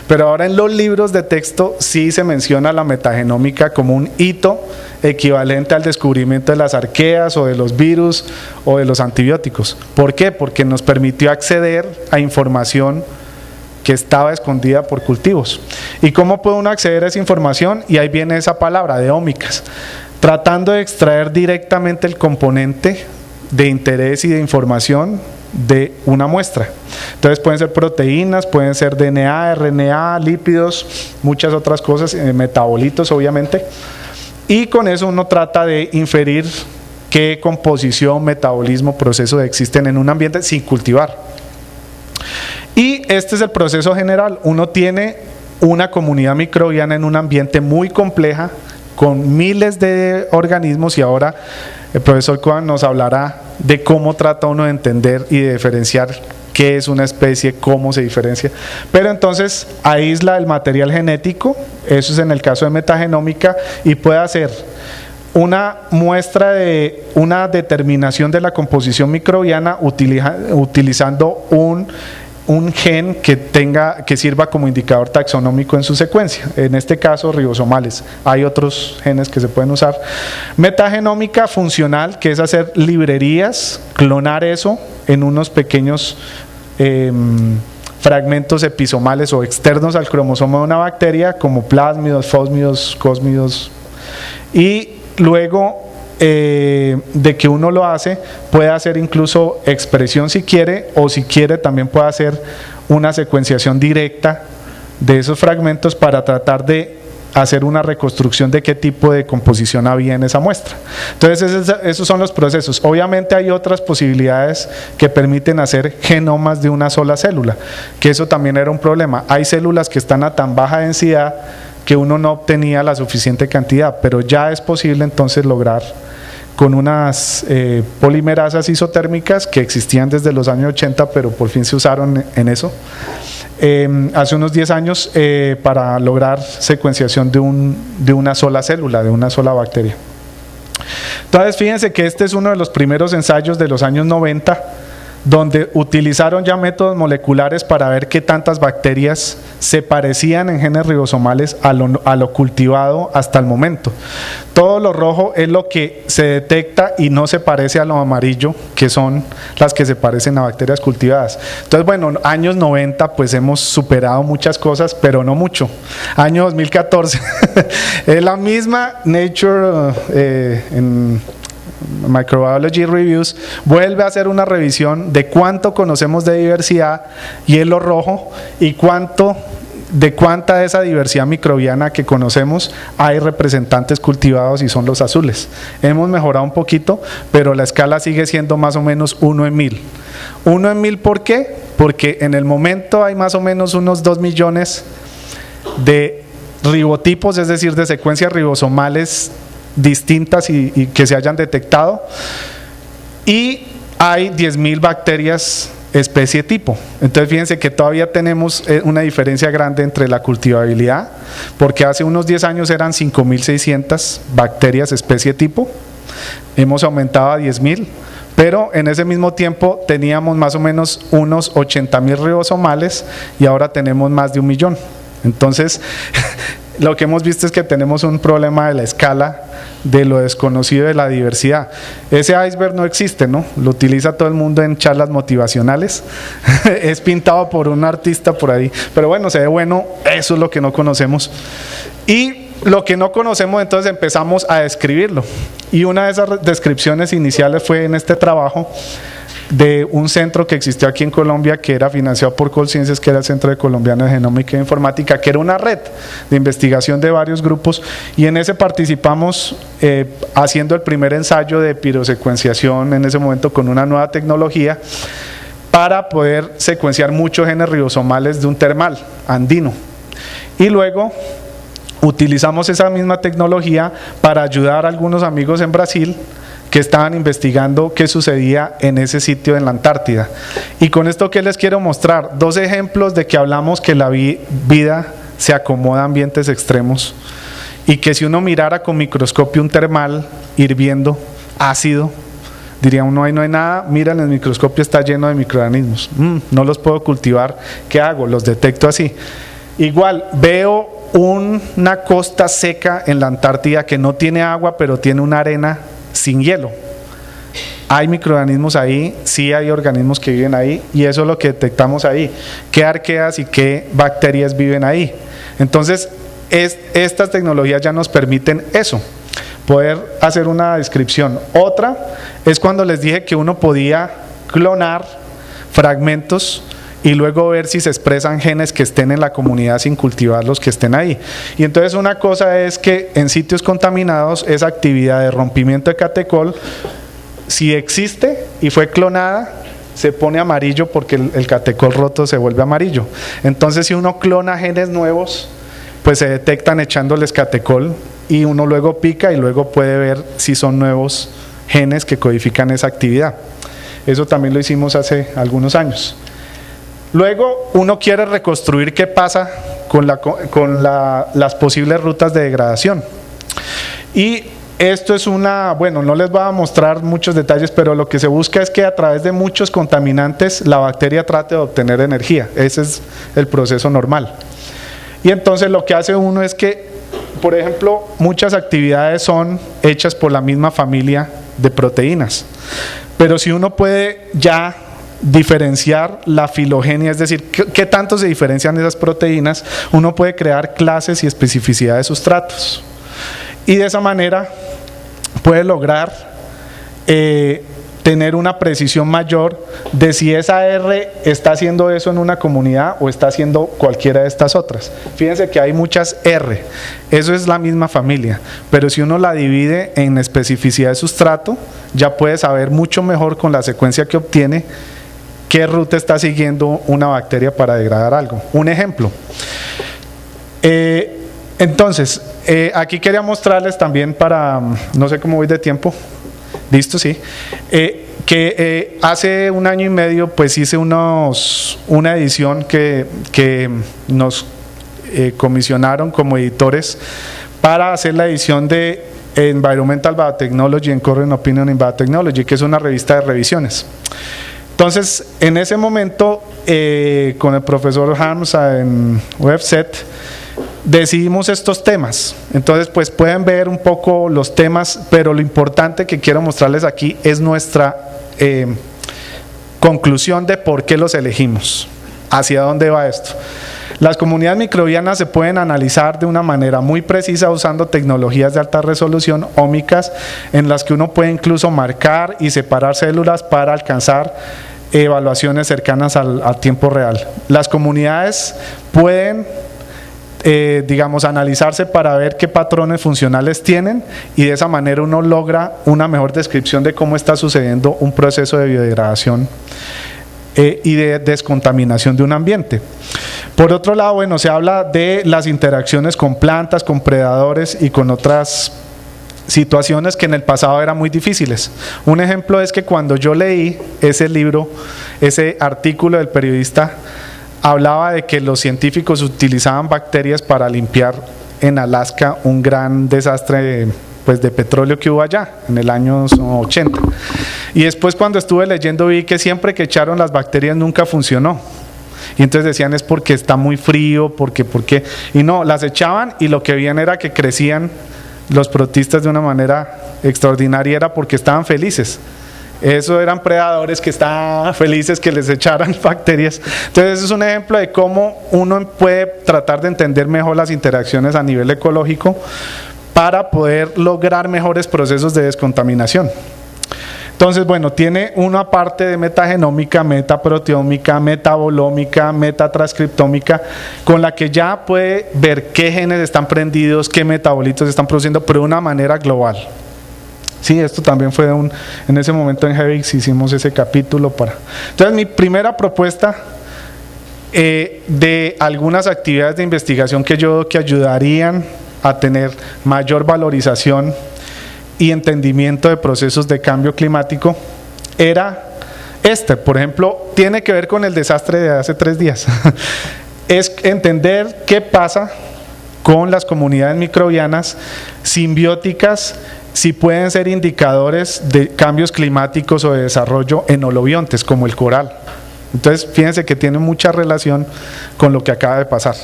pero ahora en los libros de texto sí se menciona la metagenómica como un hito equivalente al descubrimiento de las arqueas o de los virus o de los antibióticos. ¿Por qué? Porque nos permitió acceder a información que estaba escondida por cultivos. ¿Y cómo puede uno acceder a esa información? Y ahí viene esa palabra de ómicas, tratando de extraer directamente el componente de interés y de información de una muestra. Entonces pueden ser proteínas, pueden ser DNA, RNA, lípidos, muchas otras cosas, metabolitos obviamente, y con eso uno trata de inferir qué composición, metabolismo, proceso existen en un ambiente sin cultivar. Y este es el proceso general. Uno tiene una comunidad microbiana en un ambiente muy compleja, con miles de organismos, y ahora el profesor Cohen nos hablará de cómo trata uno de entender y de diferenciar qué es una especie, cómo se diferencia. Pero entonces aísla el material genético, eso es en el caso de metagenómica, y puede hacer una muestra de una determinación de la composición microbiana utilizando un gen que sirva como indicador taxonómico en su secuencia, en este caso ribosomales. Hay otros genes que se pueden usar. Metagenómica funcional, que es hacer librerías, clonar eso en unos pequeños fragmentos episomales o externos al cromosoma de una bacteria, como plásmidos, fósmidos, cósmidos, y luego de que uno lo hace, puede hacer incluso expresión si quiere, o si quiere también puede hacer una secuenciación directa de esos fragmentos para tratar de hacer una reconstrucción de qué tipo de composición había en esa muestra. Entonces esos son los procesos. Obviamente hay otras posibilidades que permiten hacer genomas de una sola célula, que eso también era un problema. Hay células que están a tan baja densidad que uno no obtenía la suficiente cantidad, pero ya es posible entonces lograr con unas polimerasas isotérmicas que existían desde los años 80, pero por fin se usaron en eso, hace unos 10 años, para lograr secuenciación de una sola célula, de una sola bacteria. Entonces fíjense que este es uno de los primeros ensayos de los años 90 donde utilizaron ya métodos moleculares para ver qué tantas bacterias se parecían en genes ribosomales a lo cultivado hasta el momento. Todo lo rojo es lo que se detecta y no se parece a lo amarillo, que son las que se parecen a bacterias cultivadas. Entonces, bueno, años 90 pues hemos superado muchas cosas, pero no mucho. Año 2014 es la misma Nature en Microbiology Reviews vuelve a hacer una revisión de cuánto conocemos de diversidad, y es lo rojo, y de cuánta de esa diversidad microbiana que conocemos hay representantes cultivados, y son los azules. Hemos mejorado un poquito, pero la escala sigue siendo más o menos 1 en 1000. 1 en 1000, ¿por qué? Porque en el momento hay más o menos unos 2 millones de ribotipos, es decir, de secuencias ribosomales distintas y que se hayan detectado, y hay 10.000 bacterias especie tipo. Entonces fíjense que todavía tenemos una diferencia grande entre la cultivabilidad, porque hace unos 10 años eran 5.600 bacterias especie tipo, hemos aumentado a 10.000, pero en ese mismo tiempo teníamos más o menos unos 80.000 ribosomales y ahora tenemos más de 1 millón. Entonces lo que hemos visto es que tenemos un problema de la escala, de lo desconocido de la diversidad. Ese iceberg no existe, ¿no? Lo utiliza todo el mundo en charlas motivacionales. Es pintado por un artista por ahí, pero bueno, se ve bueno. Eso es lo que no conocemos, y lo que no conocemos entonces empezamos a describirlo, y una de esas descripciones iniciales fue en este trabajo de un centro que existió aquí en Colombia, que era financiado por Colciencias, que era el Centro Colombiano de Genómica e Informática, que era una red de investigación de varios grupos, y en ese participamos haciendo el primer ensayo de pirosecuenciación en ese momento con una nueva tecnología para poder secuenciar muchos genes ribosomales de un termal andino, y luego utilizamos esa misma tecnología para ayudar a algunos amigos en Brasil que estaban investigando qué sucedía en ese sitio en la Antártida. Y con esto, ¿qué les quiero mostrar? 2 ejemplos de que hablamos que la vida se acomoda a ambientes extremos, y que si uno mirara con microscopio un termal hirviendo, ácido, diría uno, ahí no hay nada, mira en el microscopio está lleno de microorganismos, no los puedo cultivar, ¿qué hago? Los detecto así. Igual, veo una costa seca en la Antártida que no tiene agua, pero tiene una arena sin hielo. Hay microorganismos ahí, sí hay organismos que viven ahí, y eso es lo que detectamos ahí, qué arqueas y qué bacterias viven ahí. Entonces estas tecnologías ya nos permiten eso, poder hacer una descripción. Otra es cuando les dije que uno podía clonar fragmentos y luego ver si se expresan genes que estén en la comunidad sin cultivar los que estén ahí. Y entonces una cosa es que en sitios contaminados esa actividad de rompimiento de catecol, si existe y fue clonada, se pone amarillo porque el catecol roto se vuelve amarillo. Entonces si uno clona genes nuevos, pues se detectan echándoles catecol, y uno luego pica y luego puede ver si son nuevos genes que codifican esa actividad. Eso también lo hicimos hace algunos años. Luego uno quiere reconstruir qué pasa con las posibles rutas de degradación, y esto es bueno, no les voy a mostrar muchos detalles, pero lo que se busca es que a través de muchos contaminantes la bacteria trate de obtener energía. Ese es el proceso normal. Y entonces lo que hace uno es que, por ejemplo, muchas actividades son hechas por la misma familia de proteínas, pero si uno puede ya diferenciar la filogenia, es decir, qué tanto se diferencian esas proteínas, uno puede crear clases y especificidad de sustratos, y de esa manera puede lograr tener una precisión mayor de si esa R está haciendo eso en una comunidad o está haciendo cualquiera de estas otras. Fíjense que hay muchas R, eso es la misma familia, pero si uno la divide en especificidad de sustrato, ya puede saber mucho mejor con la secuencia que obtiene qué ruta está siguiendo una bacteria para degradar algo. Un ejemplo. Entonces, aquí quería mostrarles también no sé cómo voy de tiempo. ¿Listo? Sí. Que hace 1 año y medio pues hice una edición que nos comisionaron como editores para hacer la edición de Environmental Biotechnology and Current Opinion in Biotechnology, que es una revista de revisiones. Entonces, en ese momento, con el profesor Harms en WebSet, decidimos estos temas. Entonces, pues pueden ver un poco los temas, pero lo importante que quiero mostrarles aquí es nuestra conclusión de por qué los elegimos, hacia dónde va esto. Las comunidades microbianas se pueden analizar de una manera muy precisa usando tecnologías de alta resolución ómicas, en las que uno puede incluso marcar y separar células para alcanzar evaluaciones cercanas al tiempo real. Las comunidades pueden digamos, analizarse para ver qué patrones funcionales tienen, y de esa manera uno logra una mejor descripción de cómo está sucediendo un proceso de biodegradación y de descontaminación de un ambiente. Por otro lado, bueno, se habla de las interacciones con plantas, con predadores y con otras situaciones que en el pasado eran muy difíciles. Un ejemplo es que cuando yo leí ese libro, ese artículo del periodista, hablaba de que los científicos utilizaban bacterias para limpiar en Alaska un gran desastre pues de petróleo que hubo allá en el año 80. Y después, cuando estuve leyendo, vi que siempre que echaron las bacterias nunca funcionó. Y entonces decían, es porque está muy frío, porque, y no, las echaban y lo que veían era que crecían los protistas de una manera extraordinaria, era porque estaban felices. Eso eran predadores que estaban felices que les echaran bacterias. Entonces es un ejemplo de cómo uno puede tratar de entender mejor las interacciones a nivel ecológico para poder lograr mejores procesos de descontaminación. Entonces, bueno, tiene una parte de metagenómica, metaproteómica, metabolómica, metatranscriptómica, con la que ya puede ver qué genes están prendidos, qué metabolitos están produciendo, pero de una manera global. Sí, esto también fue en ese momento en Hevix hicimos ese capítulo para... Entonces, mi primera propuesta de algunas actividades de investigación que ayudarían a tener mayor valorización y entendimiento de procesos de cambio climático era por ejemplo, tiene que ver con el desastre de hace 3 días. Es entender qué pasa con las comunidades microbianas simbióticas, si pueden ser indicadores de cambios climáticos o de desarrollo en holobiontes como el coral. Entonces, fíjense que tiene mucha relación con lo que acaba de pasar.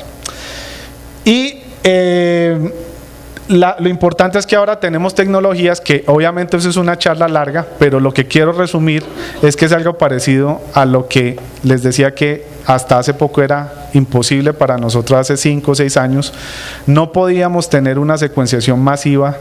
Y lo importante es que ahora tenemos tecnologías que, obviamente eso es una charla larga, pero lo que quiero resumir es que es algo parecido a lo que les decía que hasta hace poco era imposible para nosotros. Hace 5 o 6 años no podíamos tener una secuenciación masiva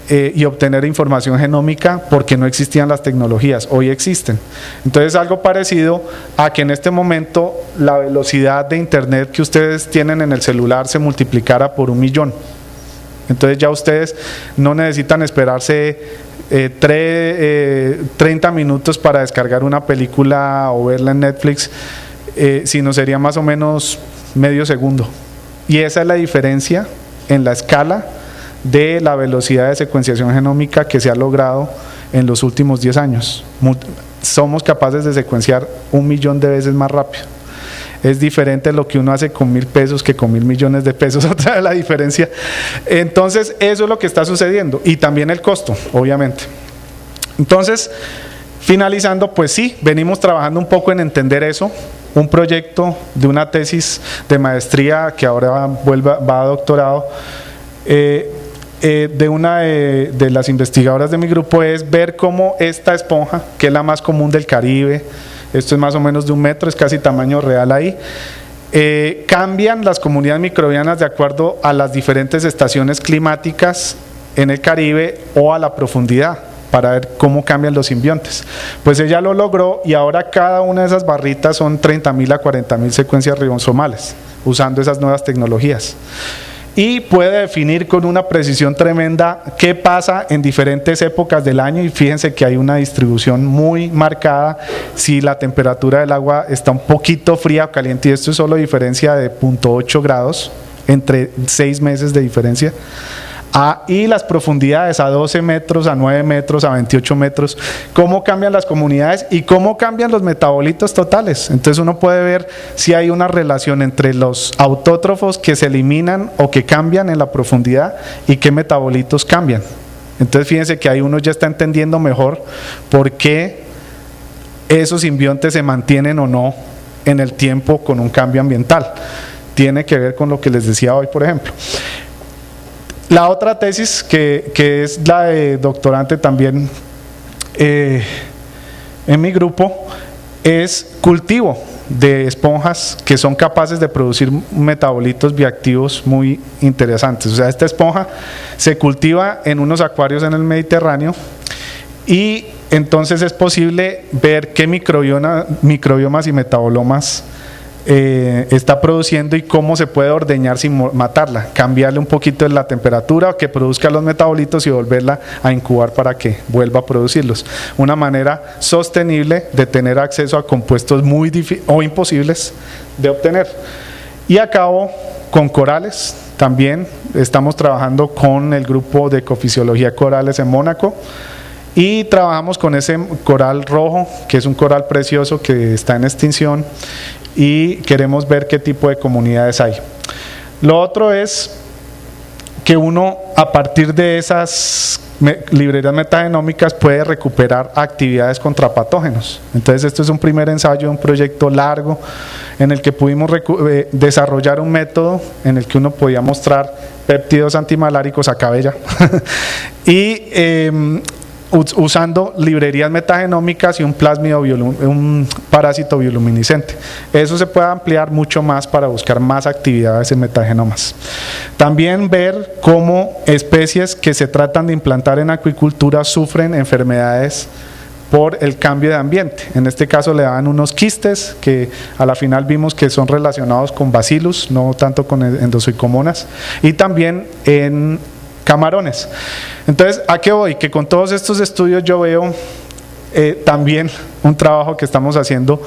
y obtener información genómica porque no existían las tecnologías. Hoy existen. Entonces, algo parecido a que en este momento la velocidad de internet que ustedes tienen en el celular se multiplicara por 1.000.000. Entonces ya ustedes no necesitan esperarse 30 minutos para descargar una película o verla en Netflix, sino sería más o menos medio segundo. Y esa es la diferencia en la escala de la velocidad de secuenciación genómica que se ha logrado en los últimos 10 años. Somos capaces de secuenciar 1.000.000 de veces más rápido. Es diferente lo que uno hace con 1.000 pesos que con 1.000 millones de pesos, otra vez la diferencia. Entonces, eso es lo que está sucediendo, y también el costo, obviamente. Entonces, finalizando, pues sí, venimos trabajando un poco en entender eso. Un proyecto de una tesis de maestría que ahora va a doctorado, de una de las investigadoras de mi grupo, es ver cómo esta esponja, que es la más común del Caribe, esto es más o menos de 1 metro, es casi tamaño real ahí, cambian las comunidades microbianas de acuerdo a las diferentes estaciones climáticas en el Caribe o a la profundidad, para ver cómo cambian los simbiontes. Pues ella lo logró, y ahora cada una de esas barritas son 30.000 a 40.000 secuencias ribosomales, usando esas nuevas tecnologías. Y puede definir con una precisión tremenda qué pasa en diferentes épocas del año, y fíjense que hay una distribución muy marcada si la temperatura del agua está un poquito fría o caliente, y esto es solo diferencia de 0.8 grados, entre 6 meses de diferencia. Y las profundidades a 12 metros, a 9 metros, a 28 metros, cómo cambian las comunidades y cómo cambian los metabolitos totales. Entonces uno puede ver si hay una relación entre los autótrofos que se eliminan o que cambian en la profundidad y qué metabolitos cambian. Entonces fíjense que ahí uno ya está entendiendo mejor por qué esos simbiontes se mantienen o no en el tiempo con un cambio ambiental. Tiene que ver con lo que les decía hoy, por ejemplo. La otra tesis, que es la de doctorante también en mi grupo, es cultivo de esponjas que son capaces de producir metabolitos bioactivos muy interesantes. O sea, esta esponja se cultiva en unos acuarios en el Mediterráneo y entonces es posible ver qué microbiomas y metabolomas está produciendo y cómo se puede ordeñar sin matarla, cambiarle un poquito la temperatura, que produzca los metabolitos y volverla a incubar para que vuelva a producirlos. Una manera sostenible de tener acceso a compuestos muy o imposibles de obtener. Y acabo con corales. También estamos trabajando con el grupo de ecofisiología de corales en Mónaco y trabajamos con ese coral rojo, que es un coral precioso que está en extinción, y queremos ver qué tipo de comunidades hay. Lo otro es que uno, a partir de esas librerías metagenómicas, puede recuperar actividades contra patógenos. Entonces esto es un primer ensayo de un proyecto largo en el que pudimos desarrollar un método en el que uno podía mostrar péptidos antimaláricos a cabella y usando librerías metagenómicas y un plásmido un parásito bioluminiscente. Eso se puede ampliar mucho más para buscar más actividades en metagenomas. También ver cómo especies que se tratan de implantar en acuicultura sufren enfermedades por el cambio de ambiente. En este caso le dan unos quistes que a la final vimos que son relacionados con bacillus, no tanto con endosuicomonas, y también en camarones. Entonces, ¿a qué voy? Que con todos estos estudios yo veo también un trabajo que estamos haciendo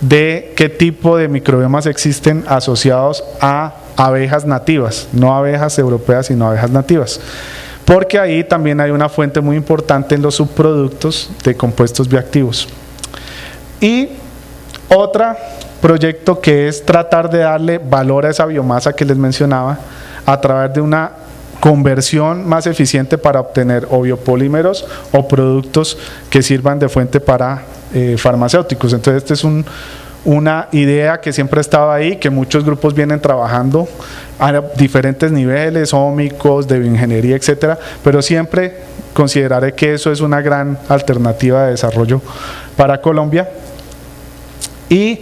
de qué tipo de microbiomas existen asociados a abejas nativas, no abejas europeas, sino abejas nativas, porque ahí también hay una fuente muy importante en los subproductos de compuestos bioactivos. Y otro proyecto que es tratar de darle valor a esa biomasa que les mencionaba a través de una conversión más eficiente para obtener o biopolímeros o productos que sirvan de fuente para farmacéuticos. Entonces esta es una idea que siempre ha estado ahí, que muchos grupos vienen trabajando a diferentes niveles, ómicos, de bioingeniería, etcétera, pero siempre consideraré que eso es una gran alternativa de desarrollo para Colombia. Y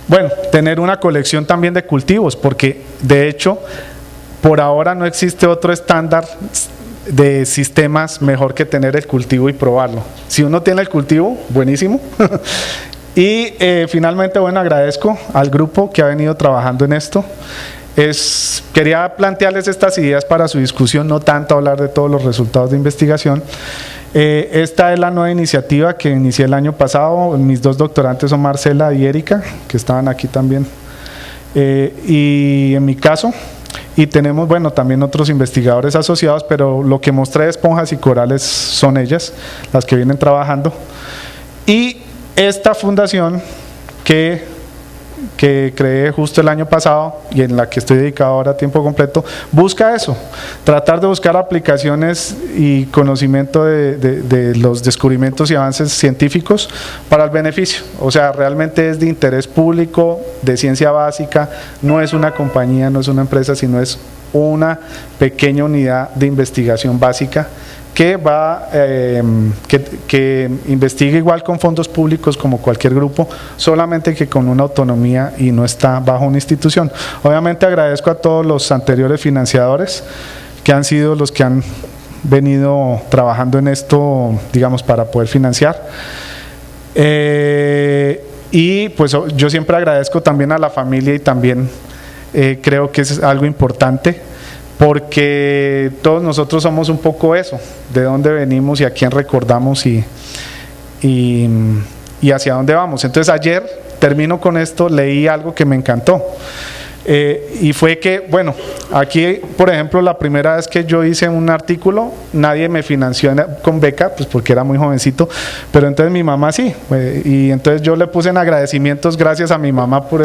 bueno, tener una colección también de cultivos, porque de hecho por ahora no existe otro estándar de sistemas mejor que tener el cultivo y probarlo. Si uno tiene el cultivo, buenísimo. Y finalmente, bueno, agradezco al grupo que ha venido trabajando en esto. Quería plantearles estas ideas para su discusión, no tanto hablar de todos los resultados de investigación. Esta es la nueva iniciativa que inicié el año pasado. Mis dos doctorantes son Marcela y Erika, que estaban aquí también. Y en mi caso, y tenemos, bueno, también otros investigadores asociados, pero lo que mostré de esponjas y corales son ellas, las que vienen trabajando. Y esta fundación que creé justo el año pasado y en la que estoy dedicado ahora a tiempo completo, busca eso, tratar de buscar aplicaciones y conocimiento de los descubrimientos y avances científicos para el beneficio. O sea, realmente es de interés público, de ciencia básica, no es una compañía, no es una empresa, sino es una pequeña unidad de investigación básica que que investiga igual con fondos públicos como cualquier grupo, solamente que con una autonomía y no está bajo una institución. Obviamente agradezco a todos los anteriores financiadores que han sido los que han venido trabajando en esto, digamos, para poder financiar. Y pues yo siempre agradezco también a la familia y también creo que es algo importante, porque todos nosotros somos un poco eso, de dónde venimos y a quién recordamos y hacia dónde vamos. Entonces ayer, termino con esto, leí algo que me encantó. Y fue que, bueno, aquí por ejemplo la primera vez que yo hice un artículo, nadie me financió con beca, pues porque era muy jovencito, pero entonces mi mamá sí, y entonces yo le puse en agradecimientos gracias a mi mamá por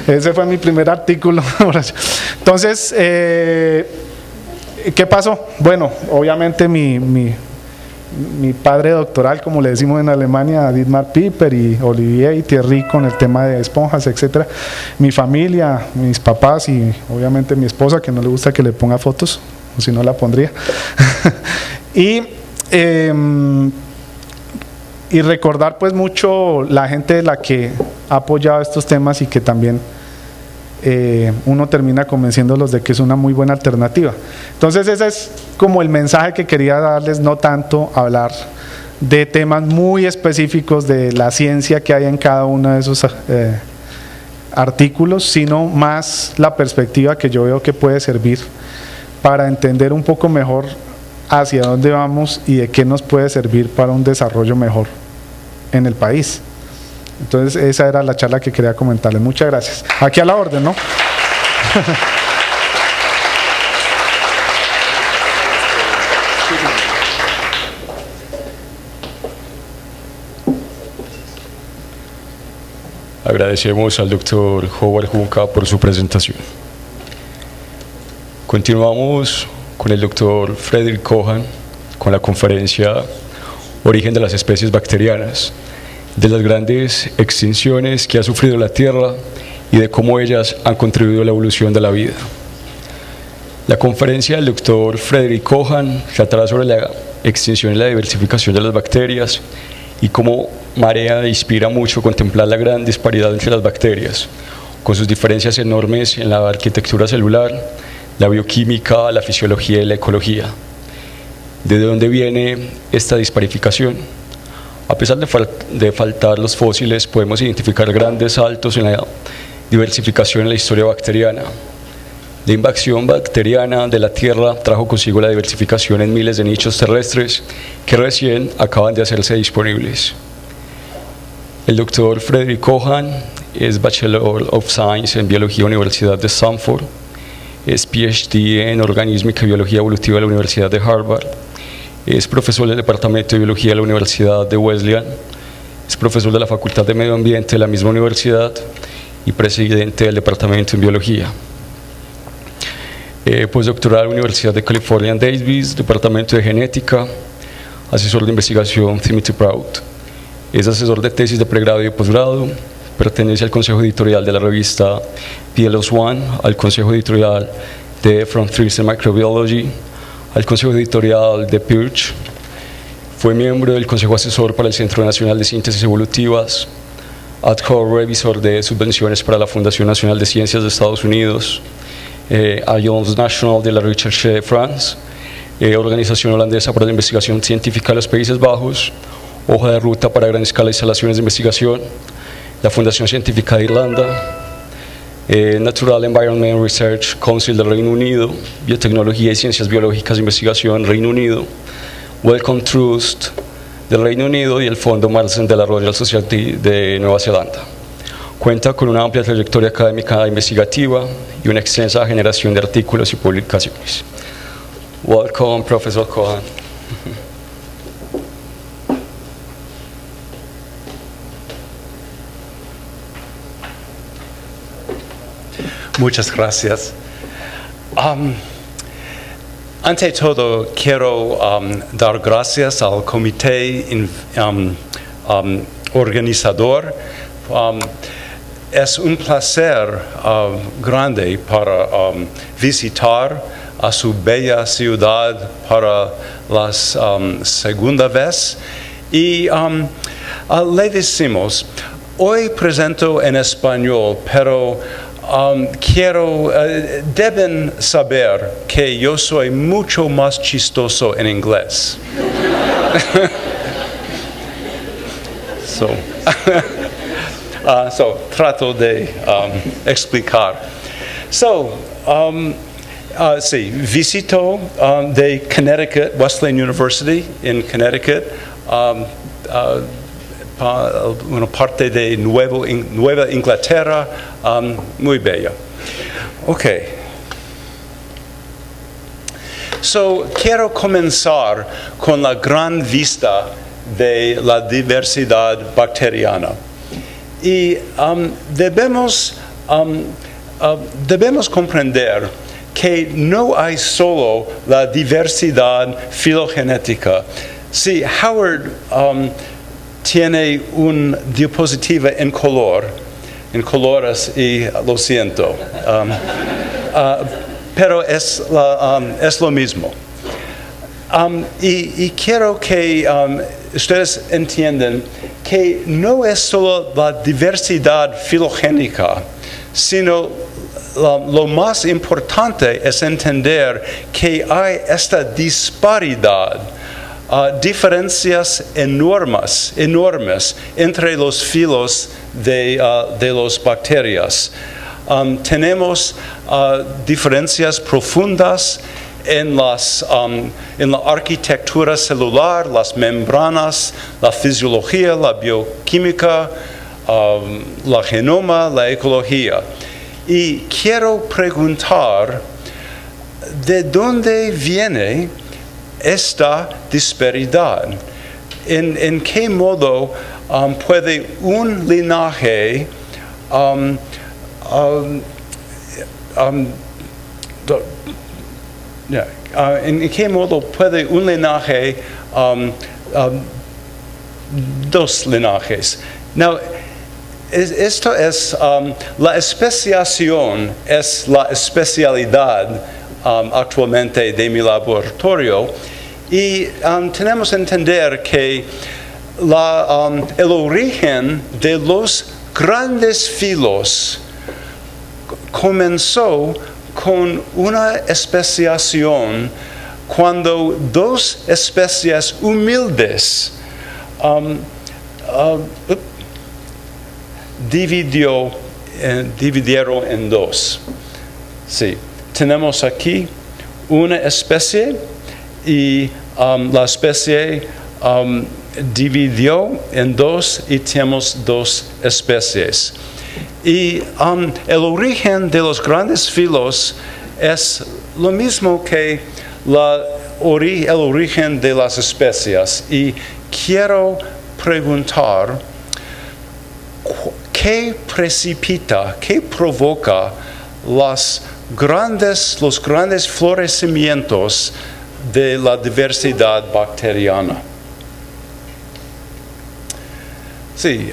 ese fue mi primer artículo. Entonces, ¿qué pasó? Bueno, obviamente mi mi padre doctoral, como le decimos en Alemania, Dietmar Piper y Olivier y Thierry con el tema de esponjas, etcétera. Mi familia, mis papás y obviamente mi esposa, que no le gusta que le ponga fotos, o si no la pondría. Y recordar pues mucho la gente de la que ha apoyado estos temas y que también uno termina convenciéndolos de que es una muy buena alternativa. Entonces ese es como el mensaje que quería darles, no tanto hablar de temas muy específicos de la ciencia que hay en cada uno de esos artículos, sino más la perspectiva que yo veo que puede servir para entender un poco mejor hacia dónde vamos y de qué nos puede servir para un desarrollo mejor en el país. Entonces esa era la charla que quería comentarles. Muchas gracias. Aquí a la orden, ¿no?
Agradecemos al doctor Howard Junca por su presentación. Continuamos con el doctor Frederick Cohen con la conferencia Origen de las especies bacterianas, de las grandes extinciones que ha sufrido la Tierra y de cómo ellas han contribuido a la evolución de la vida. La conferencia del doctor Frederick Cohen tratará sobre la extinción y la diversificación de las bacterias y cómo Marea inspira mucho contemplar la gran disparidad entre las bacterias, con sus diferencias enormes en la arquitectura celular, la bioquímica, la fisiología y la ecología. ¿De dónde viene esta disparificación? A pesar de faltar los fósiles, podemos identificar grandes saltos en la diversificación en la historia bacteriana. La invasión bacteriana de la Tierra trajo consigo la diversificación en miles de nichos terrestres que recién acaban de hacerse disponibles. El doctor Frederick Cohen es Bachelor of Science en Biología Universidad de Stanford, es PhD en Organísmica y Biología Evolutiva de la Universidad de Harvard, es profesor del Departamento de Biología de la Universidad de Wesleyan, es profesor de la Facultad de Medio Ambiente de la misma universidad y presidente del Departamento en Biología. Postdoctoral en la Universidad de California en Davis, Departamento de Genética, asesor de investigación Timothy Proud. Es asesor de tesis de pregrado y posgrado, pertenece al consejo editorial de la revista PLOS ONE, al consejo editorial de Frontiers in Microbiology, al consejo editorial de PIRCH, fue miembro del consejo asesor para el Centro Nacional de Síntesis Evolutivas, ad hoc revisor de subvenciones para la Fundación Nacional de Ciencias de Estados Unidos, Agence Nationale de la Recherche de France, Organización Holandesa para la Investigación Científica de los Países Bajos, Hoja de Ruta para Gran Escala de Instalaciones de Investigación, la Fundación Científica de Irlanda, Natural Environment Research Council del Reino Unido, Biotecnología y Ciencias Biológicas de Investigación Reino Unido, Wellcome Trust del Reino Unido y el Fondo Marsden de la Royal Society de Nueva Zelanda. Cuenta con una amplia trayectoria académica e investigativa y una extensa generación de artículos y publicaciones. Welcome, Professor Cohen.
Muchas gracias. Ante todo, quiero dar gracias al comité organizador. Es un placer grande para visitar a su bella ciudad para la segunda vez. Y le decimos, hoy presento en español, pero deben saber que yo soy mucho más chistoso en inglés. So trato de explicar. Sí, visito de Connecticut, Wesleyan University in Connecticut, una parte de Nueva Inglaterra, muy bella. Okay. Quiero comenzar con la gran vista de la diversidad bacteriana. Y debemos comprender que no hay solo la diversidad filogenética, Sí, Howard tiene una diapositiva en colores y lo siento, pero es lo mismo. Y quiero que ustedes entiendan que no es solo la diversidad filogénica, sino lo más importante es entender que hay esta disparidad, diferencias enormes entre los filos de las bacterias. Tenemos diferencias profundas en la arquitectura celular, las membranas, la fisiología, la bioquímica, la genoma, la ecología. Y quiero preguntar, ¿de dónde viene esta disparidad? ¿En qué modo puede un linaje ¿en qué modo puede un linaje, dos linajes? Now, esto es, la especiación es la especialidad actualmente de mi laboratorio, y tenemos que entender que el origen de los grandes filos comenzó con una especiación cuando dos especies humildes dividieron en dos. Sí, tenemos aquí una especie y la especie dividió en dos y tenemos dos especies. Y el origen de los grandes filos es lo mismo que el origen de las especies. Y quiero preguntar, ¿qué precipita, qué provoca los grandes florecimientos de la diversidad bacteriana? Sí,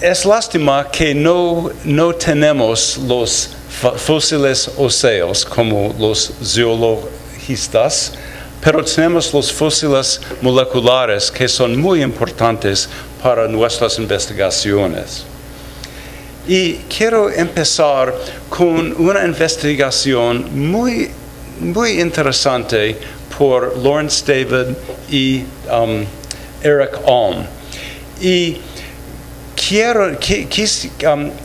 es lástima que no tenemos los fósiles óseos como los zoologistas, pero tenemos los fósiles moleculares que son muy importantes para nuestras investigaciones. Y quiero empezar con una investigación muy interesante por Lawrence David y Eric Alm. Y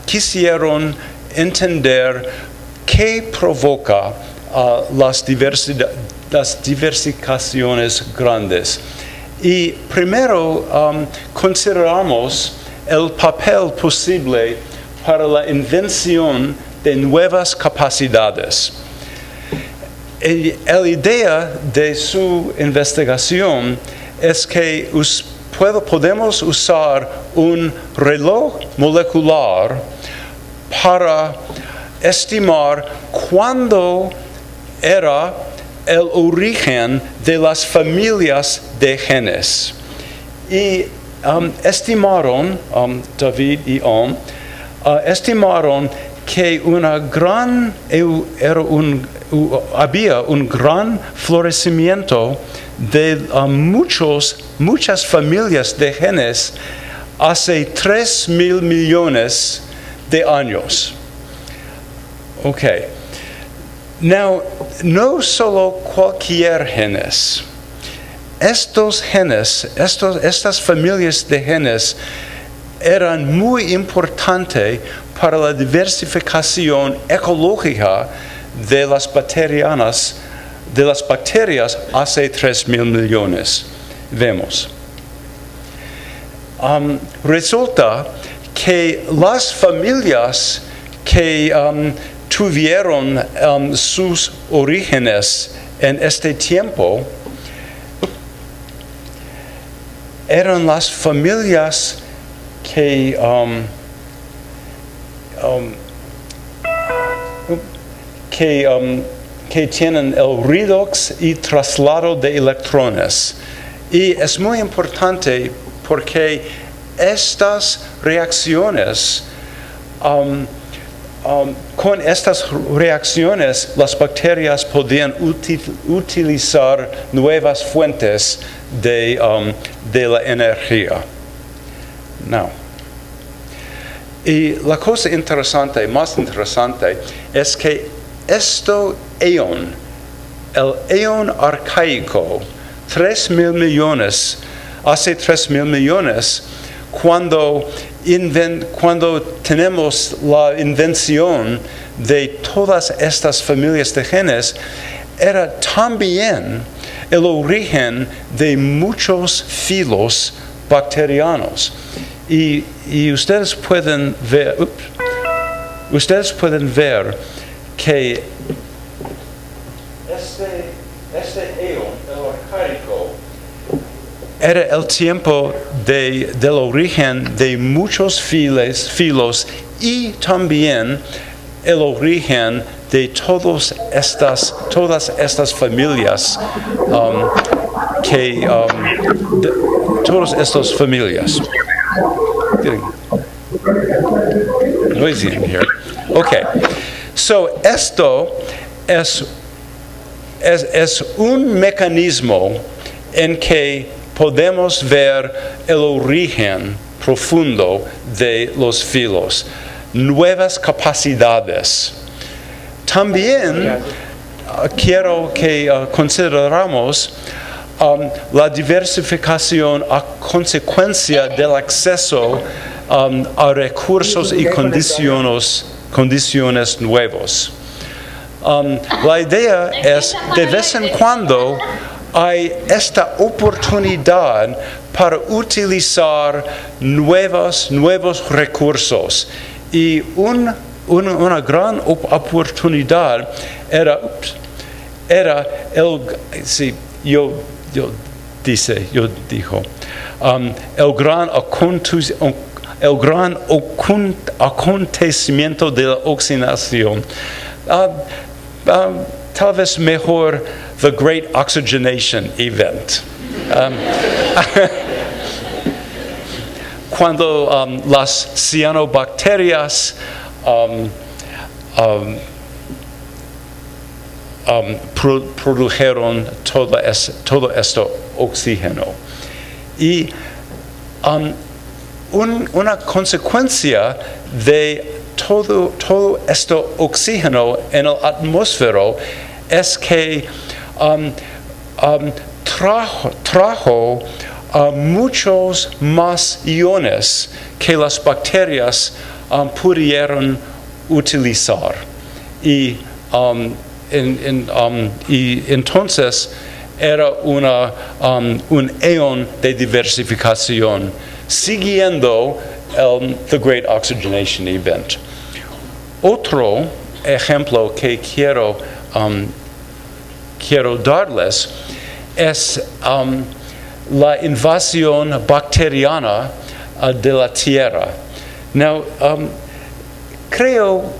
quisieron entender qué provoca las diversificaciones grandes. Y primero consideramos el papel posible para la invención de nuevas capacidades. La idea de su investigación es que podemos usar un reloj molecular para estimar cuándo era el origen de las familias de genes. Y estimaron, David y Alm, estimaron que había un gran florecimiento de muchas familias de genes hace 3,000 millones de años. Ok. Now, no solo cualquier genes. Estos genes, estas familias de genes eran muy importantes para la diversificación ecológica de las bacterias hace 3,000 millones. Vemos. Resulta que las familias que tuvieron sus orígenes en este tiempo eran las familias que que tienen el redox y traslado de electrones. Y es muy importante porque estas reacciones, con estas reacciones, las bacterias podían utilizar nuevas fuentes de la energía. Now, y la cosa interesante, más interesante, es que este eón, el eón arcaico, 3.000 millones, hace 3.000 millones, cuando tenemos la invención de todas estas familias de genes, era también el origen de muchos filos bacterianos. Y ustedes pueden ver que este eón, el arcaico, era el tiempo del origen de muchos filos y también el origen de todas estas familias, todas estas familias. Getting noisy in here. Okay, so esto es un mecanismo en que podemos ver el origen profundo de los filos, nuevas capacidades. También quiero que consideramos la diversificación a consecuencia del acceso a recursos y condiciones nuevos. La idea es, de vez en cuando, hay esta oportunidad para utilizar nuevos recursos. Y una gran oportunidad era el gran acontecimiento de la oxidación. Tal vez mejor, the Great Oxygenation Event. Cuando las cianobacterias produjeron todo este oxígeno. Y una consecuencia de todo este oxígeno en la atmósfera es que trajo muchos más iones que las bacterias pudieron utilizar. Y entonces era un eón de diversificación, siguiendo the Great Oxygenation Event. Otro ejemplo que quiero darles es la invasión bacteriana de la Tierra. Now, creo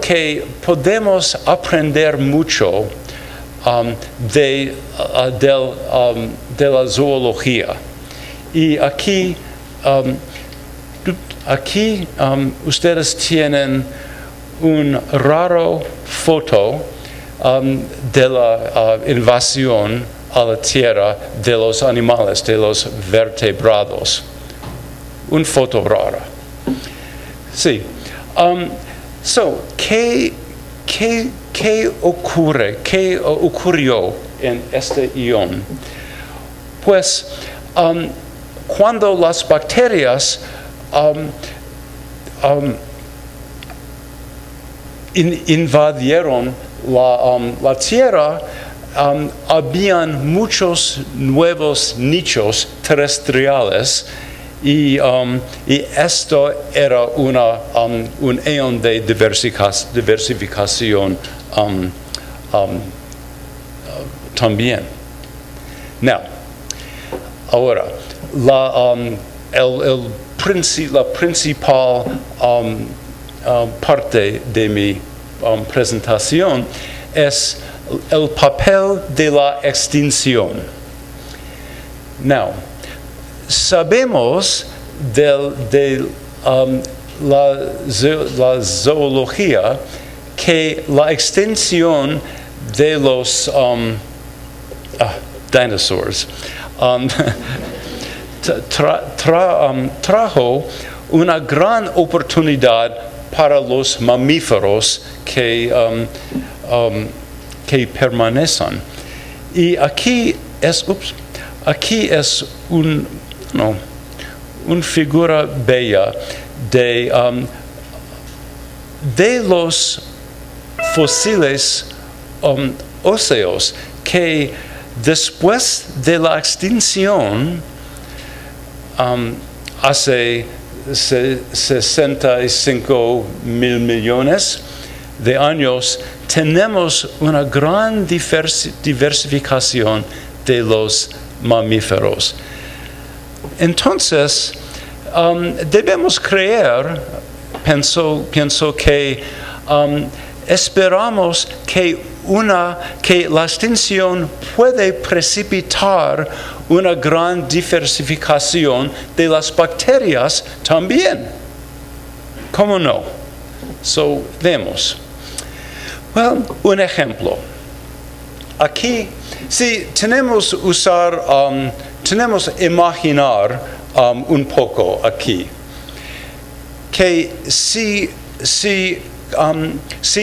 que podemos aprender mucho de la zoología. Y aquí ustedes tienen un raro foto de la invasión a la tierra de los animales, de los vertebrados. Un foto rara. Sí. ¿Qué ocurre? ¿Qué ocurrió en este ion? Pues cuando las bacterias invadieron la tierra, habían muchos nuevos nichos terrestriales y esto era un eón de diversificación también. Now, ahora, la principal parte de mi presentación es el papel de la extinción. Now, sabemos de la zoología que la extinción de los dinosaurs trajo una gran oportunidad para los mamíferos que permanecen. Y aquí es una figura bella de los fósiles óseos que después de la extinción hace 65 mil millones de años, tenemos una gran diversificación de los mamíferos. Entonces, debemos creer, pienso que esperamos que la extinción puede precipitar una gran diversificación de las bacterias también. ¿Cómo no? Vemos. Well, un ejemplo. Aquí, si tenemos imaginar un poco aquí, que si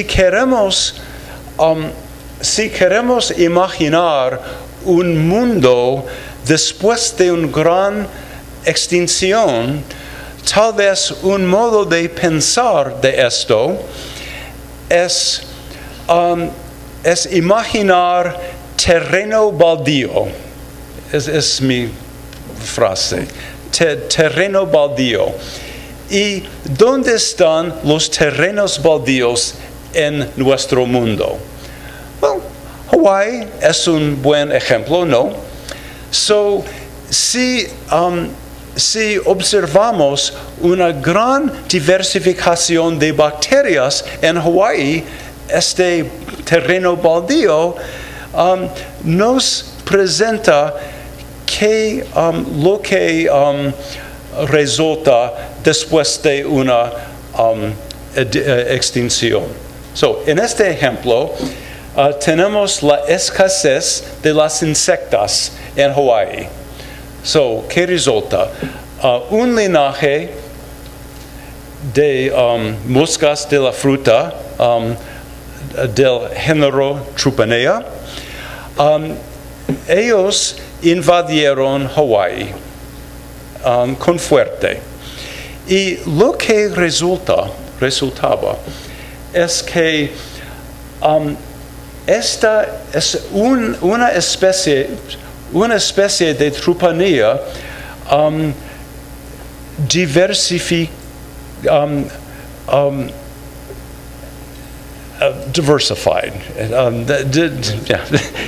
queremos imaginar un mundo después de una gran extinción, tal vez un modo de pensar de esto es imaginar terreno baldío. Es mi frase. Terreno baldío. ¿Y dónde están los terrenos baldíos en nuestro mundo? Well, Hawaii es un buen ejemplo, ¿no? Si observamos una gran diversificación de bacterias en Hawaii, este terreno baldío nos presenta lo que resulta después de una extinción. En este ejemplo, tenemos la escasez de las insectas en Hawaii. ¿Qué resulta? Un linaje de moscas de la fruta del género Trupanea. Ellos invadieron Hawaii con fuerte. Y lo que resultaba es que esta es una especie de Trupanea diversified.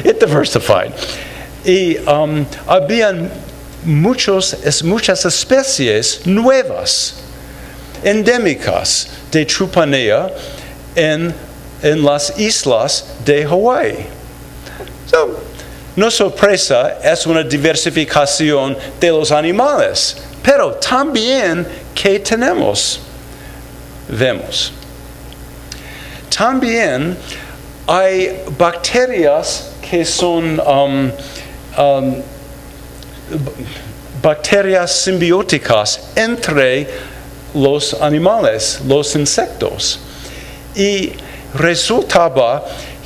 It diversified. Y habían muchas especies nuevas, endémicas de Trupanea en las islas de Hawaii. No sorpresa, es una diversificación de los animales, pero también, ¿qué tenemos? Vemos. También hay bacterias que son bacterias simbióticas entre los animales, los insectos. Y resultaba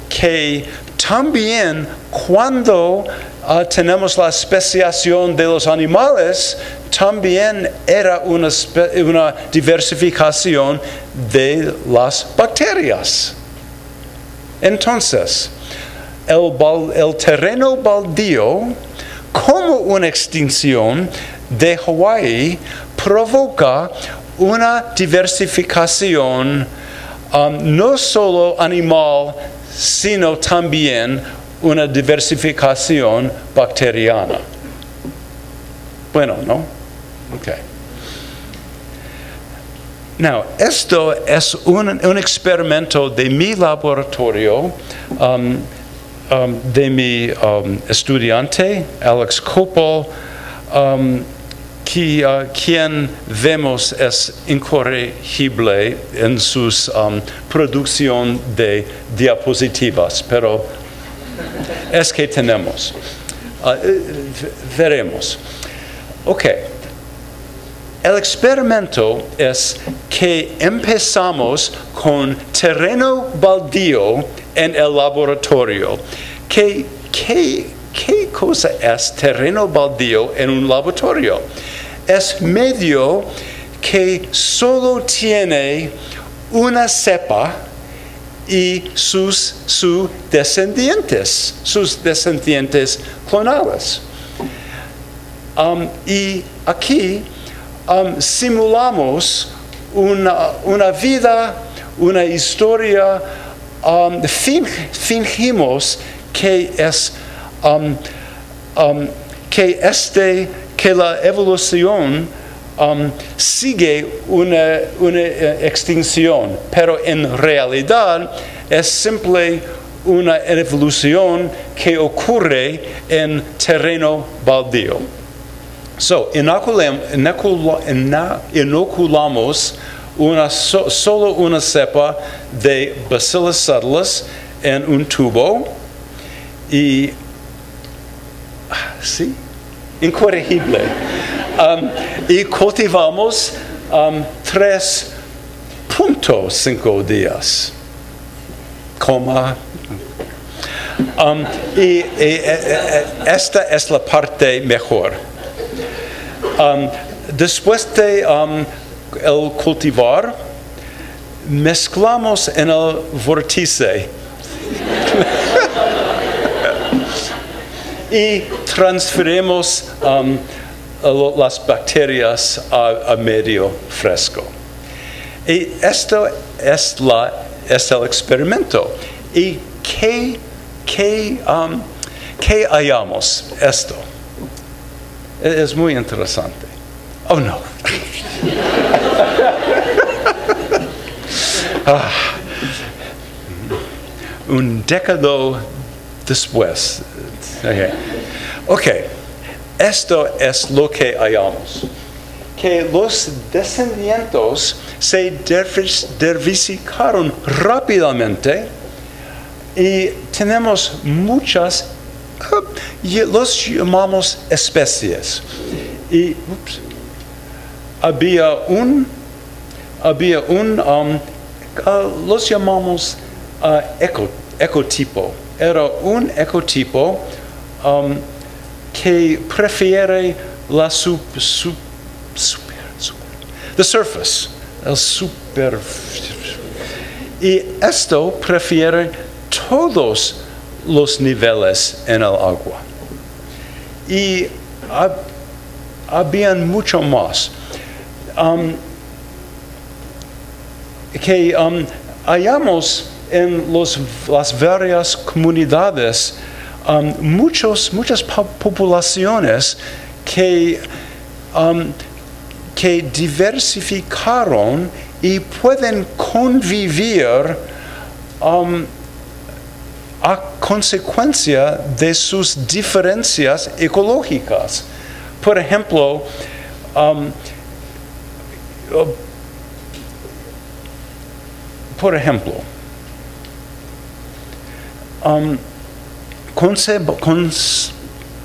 que también cuando tenemos la especiación de los animales, también era una diversificación de las bacterias. Entonces, el terreno baldío, como una extinción de Hawaii, provoca una diversificación no solo animal, sino también una diversificación bacteriana. Bueno, ¿no? Okay. Now, esto es un experimento de mi laboratorio, de mi estudiante, Alex Kopel, quien vemos es incorregible en su producción de diapositivas, pero es que tenemos. Veremos. Ok. El experimento es que empezamos con terreno baldío en el laboratorio. ¿Qué cosa es terreno baldío en un laboratorio? Es medio que solo tiene una cepa y sus descendientes clonales. Y aquí simulamos una vida, una historia, fingimos que es que la evolución sigue una extinción, pero en realidad es simple una evolución que ocurre en terreno baldío. So, inoculamos solo una cepa de Bacillus subtilis en un tubo y, sí, incorregible. Y cultivamos 3.5 días, y esta es la parte mejor. Después de el cultivar, mezclamos en el vórtice y transferimos las bacterias a medio fresco. Y esto es el experimento. ¿Y qué hallamos esto? Es muy interesante. Oh, no. Un décado después. Okay. Esto es lo que hallamos. Que los descendientes se diversificaron rápidamente y tenemos muchas, los llamamos especies. Y había un los llamamos ecotipo. Era un ecotipo que prefiere la the surface, el super. Y esto prefiere todos los niveles en el agua. Y habían mucho más. Que hallamos en las varias comunidades muchas poblaciones que diversificaron y pueden convivir a consecuencia de sus diferencias ecológicas. Por ejemplo,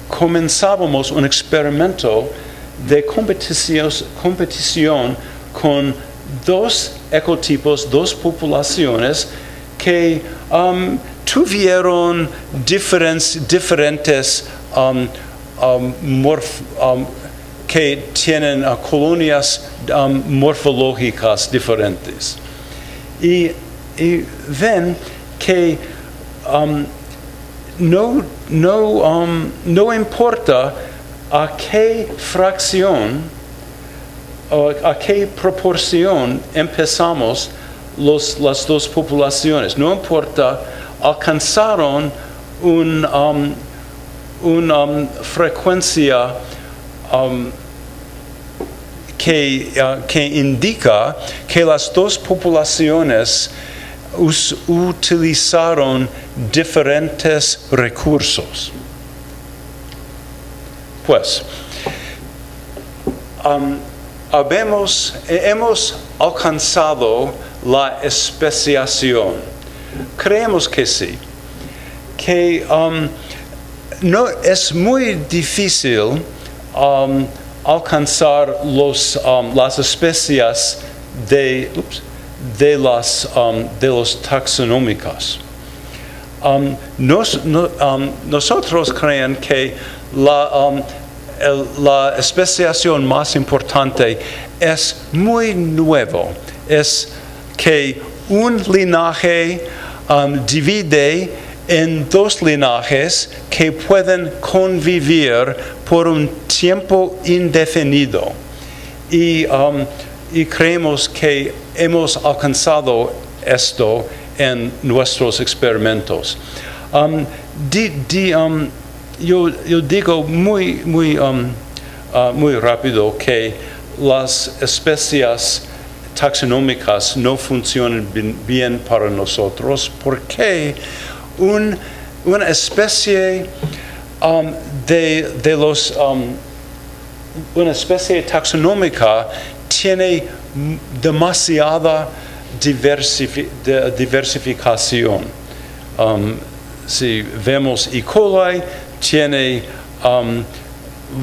comenzábamos un experimento de competición con dos ecotipos, dos poblaciones que tuvieron diferentes que tienen colonias morfológicas diferentes. Y ven que no importa a qué fracción o a qué proporción empezamos las dos poblaciones, no importa, alcanzaron una frecuencia que indica que las dos poblaciones utilizaron diferentes recursos. Pues, hemos alcanzado la especiación. Creemos que sí. Que no es muy difícil alcanzar las especies de los taxonómicas. Nosotros creemos que la especiación más importante es muy nuevo. Es que un linaje divide en dos linajes que pueden convivir por un tiempo indefinido. Y creemos que hemos alcanzado esto en nuestros experimentos. Yo digo muy rápido que las especies taxonómicas no funcionan bien para nosotros porque una especie una especie taxonómica tiene demasiada diversificación. Si vemos E. coli, tiene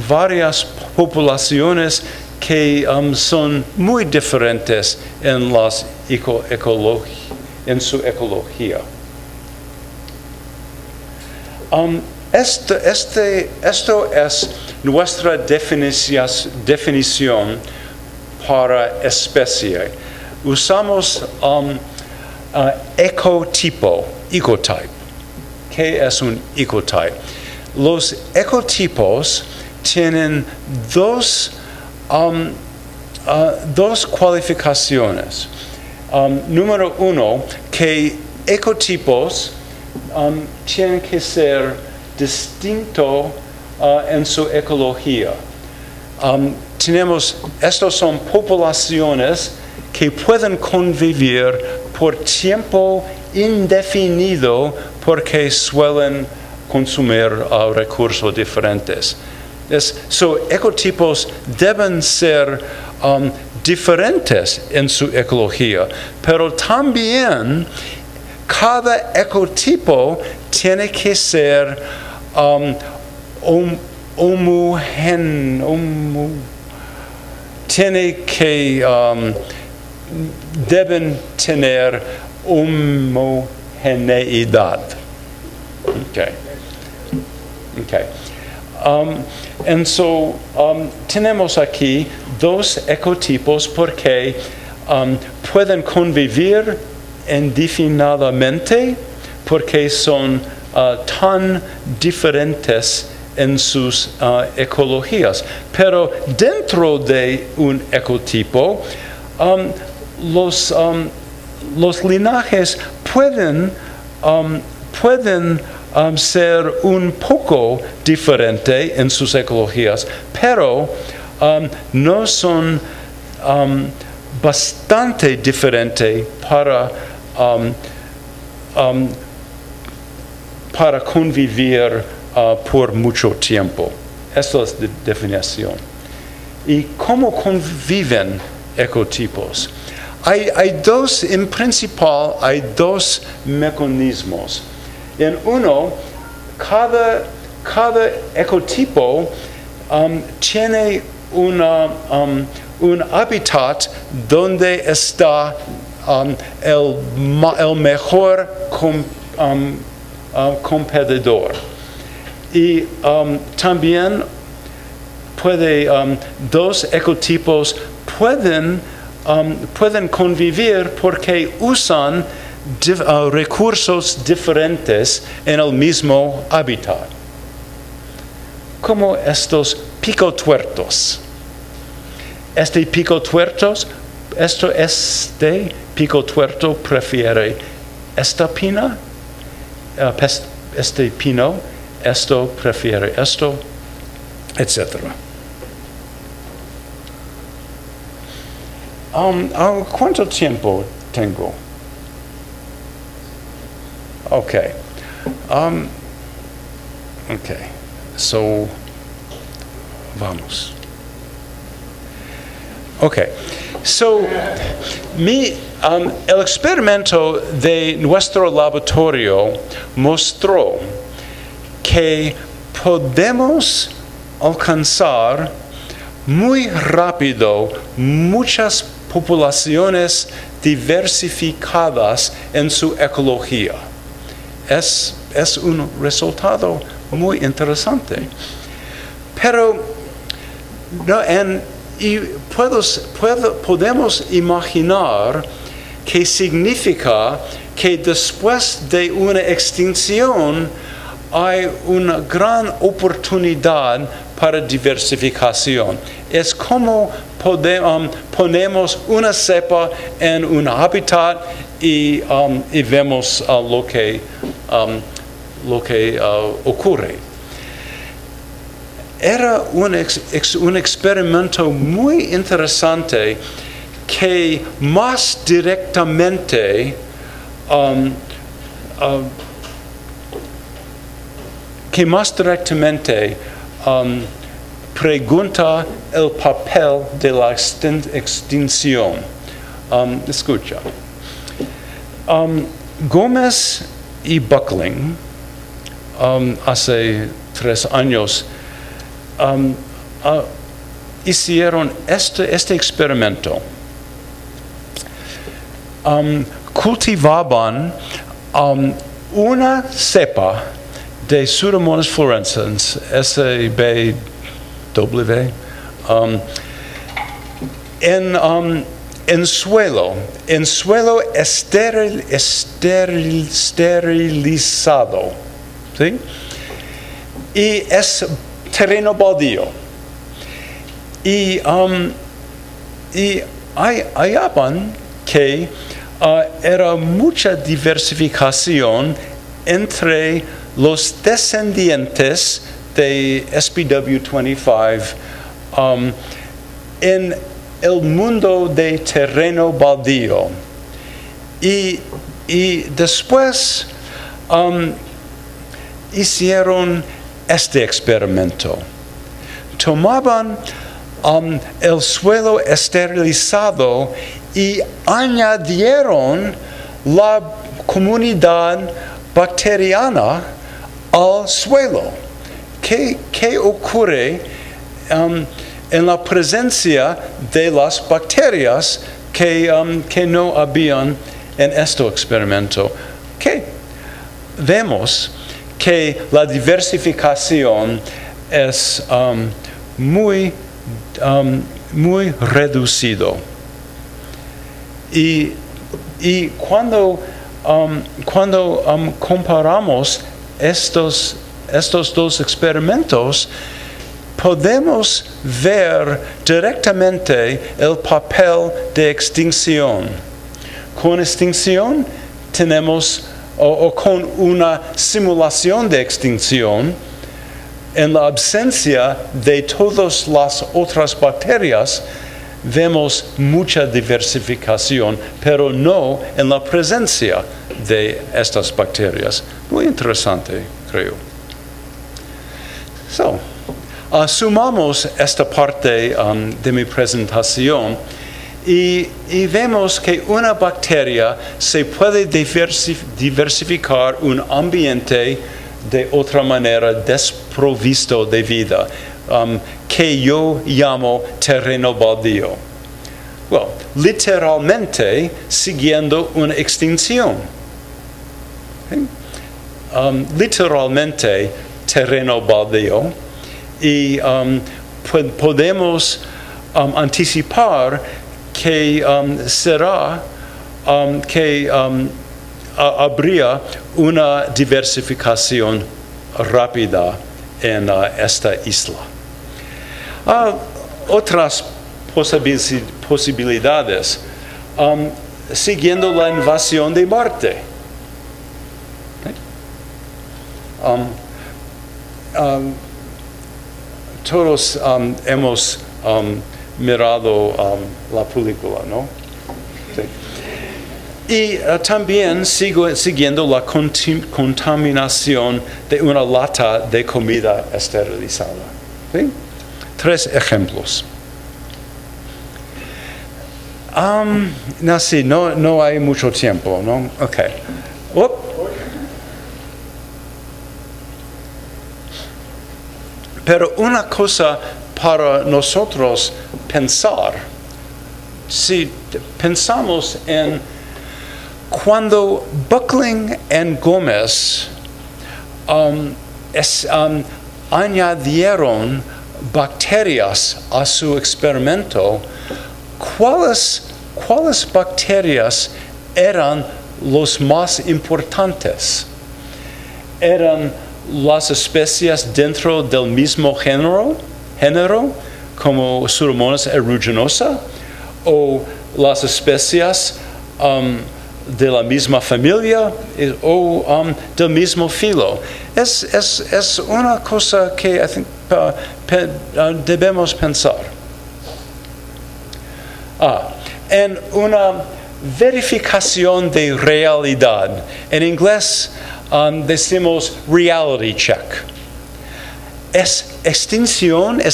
varias poblaciones que son muy diferentes en su ecología. Esto es nuestra definición para especie. Usamos ecotype. ¿Qué es un ecotype? Los ecotipos tienen dos cualificaciones. Número uno, que ecotipos tienen que ser distintos en su ecología. Estos son poblaciones que pueden convivir por tiempo indefinido porque suelen consumir recursos diferentes. Ecotipos deben ser diferentes en su ecología, pero también cada ecotipo tiene que ser deben tener homogeneidad. Tenemos aquí dos ecotipos porque pueden convivir indefinidamente porque son tan diferentes en sus ecologías. Pero dentro de un ecotipo, los linajes pueden ser un poco diferentes en sus ecologías, pero no son bastante diferentes para convivir por mucho tiempo. Esta es la definición. ¿Y cómo conviven ecotipos? En principal, hay dos mecanismos. En uno, cada ecotipo tiene un hábitat donde está el mejor competidor. Y también dos ecotipos pueden convivir porque usan recursos diferentes en el mismo hábitat. Como estos picotuertos. Este picotuerto prefiere esta pina, este pino, esto prefiere esto, etc. ¿Cuánto tiempo tengo? Okay. Okay. So, vamos. Okay. So, el experimento de nuestro laboratorio mostró que podemos alcanzar muy rápido muchas poblaciones diversificadas en su ecología. Es un resultado muy interesante. Pero podemos imaginar que significa que después de una extinción hay una gran oportunidad para diversificación. Es como ponemos una cepa en un hábitat y vemos lo que ocurre. Era un experimento muy interesante que más directamente pregunta el papel de la extinción. Escucha. Gómez y Buckling, hace 3 años, hicieron este experimento. Cultivaban una cepa de Pseudomonas fluorescens, SBW, en suelo esterilizado, ¿sí? Y es terreno baldío. Y hallaban que era mucha diversificación entre los descendientes de SBW25 en el mundo de terreno baldío. Y después hicieron este experimento. Tomaban el suelo esterilizado y añadieron la comunidad bacteriana al suelo. ¿Qué ocurre en la presencia de las bacterias que no habían en este experimento? Vemos que la diversificación es muy reducido. Y cuando comparamos estos dos experimentos, podemos ver directamente el papel de extinción. Con extinción tenemos, o con una simulación de extinción, en la ausencia de todas las otras bacterias, vemos mucha diversificación, pero no en la presencia de estas bacterias. Muy interesante, creo. Sumamos esta parte de mi presentación y vemos que una bacteria se puede diversificar un ambiente de otra manera desprovisto de vida, que yo llamo terreno baldío. Literalmente siguiendo una extinción. Literalmente terreno baldío. Y podemos anticipar que será que habría una diversificación rápida en esta isla. Otras posibilidades, siguiendo la invasión de Marte. Todos hemos mirado la película, ¿no? Sí. Y también siguiendo la contaminación de una lata de comida esterilizada. ¿Sí? 3 ejemplos. No hay mucho tiempo, ¿no? Ok. Pero una cosa para nosotros pensar, si pensamos en cuando Buckling y Gómez añadieron bacterias a su experimento, ¿cuáles bacterias eran los más importantes? ¿Eran las especies dentro del mismo género como Pseudomonas aeruginosa, o las especies de la misma familia o del mismo filo? Es una cosa que debemos pensar. En una verificación de realidad, en inglés decimos reality check. ¿Es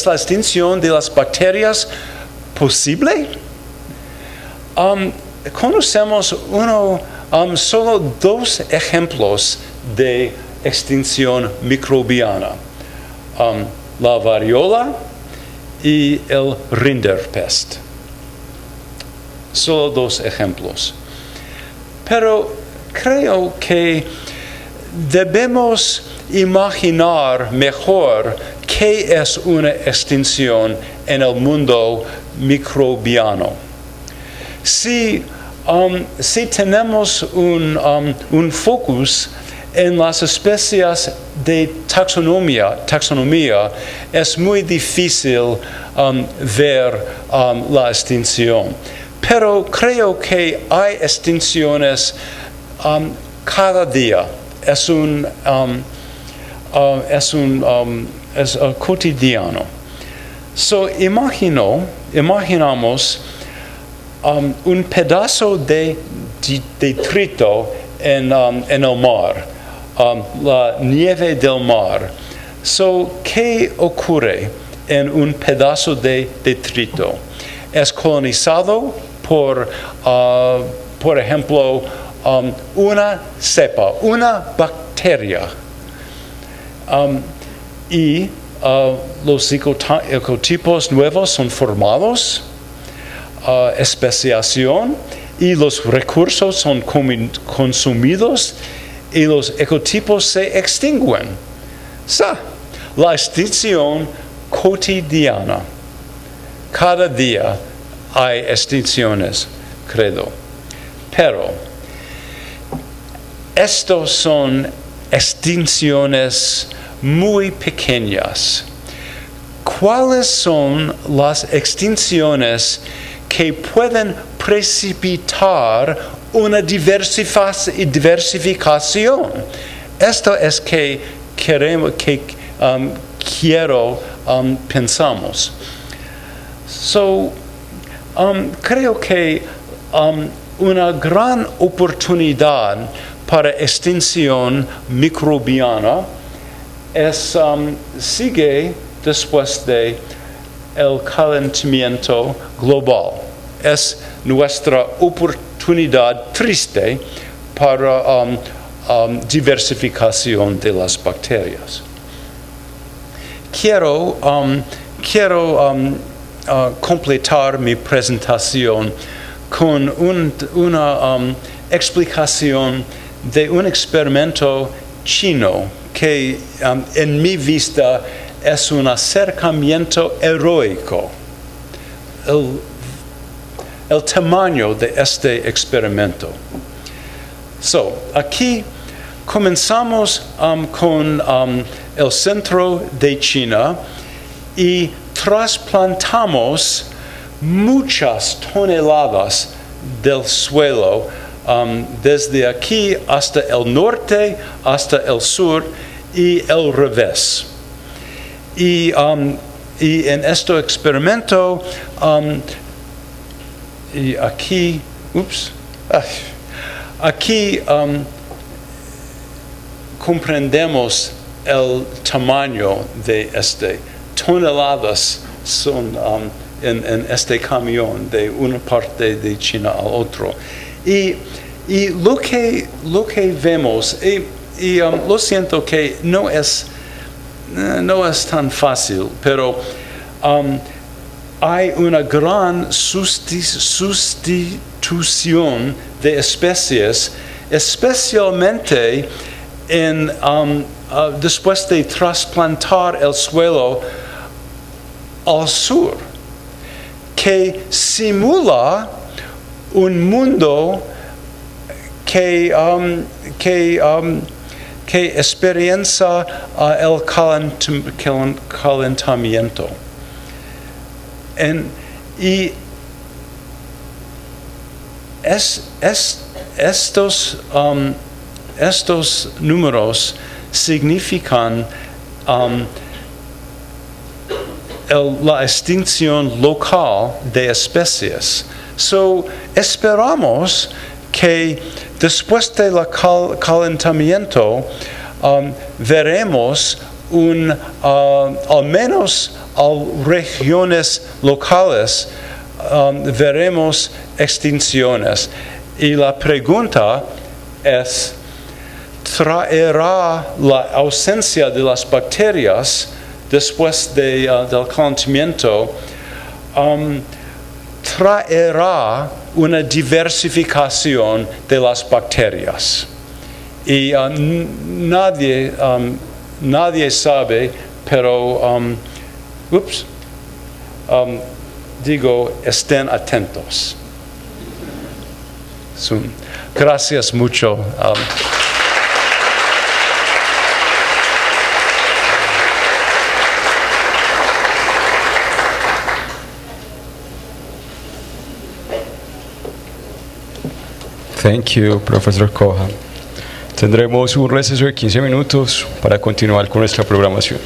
la extinción de las bacterias posible? Conocemos solo 2 ejemplos de extinción microbiana, la variola y el rinderpest. Solo 2 ejemplos. Pero creo que debemos imaginar mejor qué es una extinción en el mundo microbiano. Si tenemos un focus en las especies de taxonomía, es muy difícil ver la extinción. Pero creo que hay extinciones cada día. Es cotidiano. Imaginamos un pedazo de detrito en el mar, la nieve del mar. ¿Qué ocurre en un pedazo de detrito? Es colonizado por ejemplo, una cepa, una bacteria. Y los ecotipos nuevos son formados, especiación, y los recursos son consumidos, y los ecotipos se extinguen. La extinción cotidiana. Cada día hay extinciones, creo. Pero estos son extinciones muy pequeñas. ¿Cuáles son las extinciones que pueden precipitar una diversificación? Esto es que quiero pensamos. Creo que una gran oportunidad para extinción microbiana sigue después de el calentamiento global. Es nuestra oportunidad triste para diversificación de las bacterias. Quiero completar mi presentación con una explicación de un experimento chino que en mi vista es un acercamiento heroico. El tamaño de este experimento. Aquí comenzamos con el centro de China y trasplantamos muchas toneladas del suelo desde aquí hasta el norte, hasta el sur y el revés. Y y en este experimento, y aquí, aquí comprendemos el tamaño de toneladas son en este camión de una parte de China al otro. Y lo que vemos, y lo siento que no es tan fácil, pero hay una gran sustitución de especies, especialmente después de trasplantar el suelo al sur, que simula un mundo que experiencia el calentamiento. Y estos números significan la extinción local de especies. Esperamos que después del calentamiento veremos al menos en regiones locales, veremos extinciones. Y la pregunta es, ¿traerá la ausencia de las bacterias después del calentamiento, traerá una diversificación de las bacterias? Y nadie sabe, pero estén atentos. Gracias mucho.
Thank you, Profesor Koha. Tendremos un receso de 15 minutos para continuar con nuestra programación.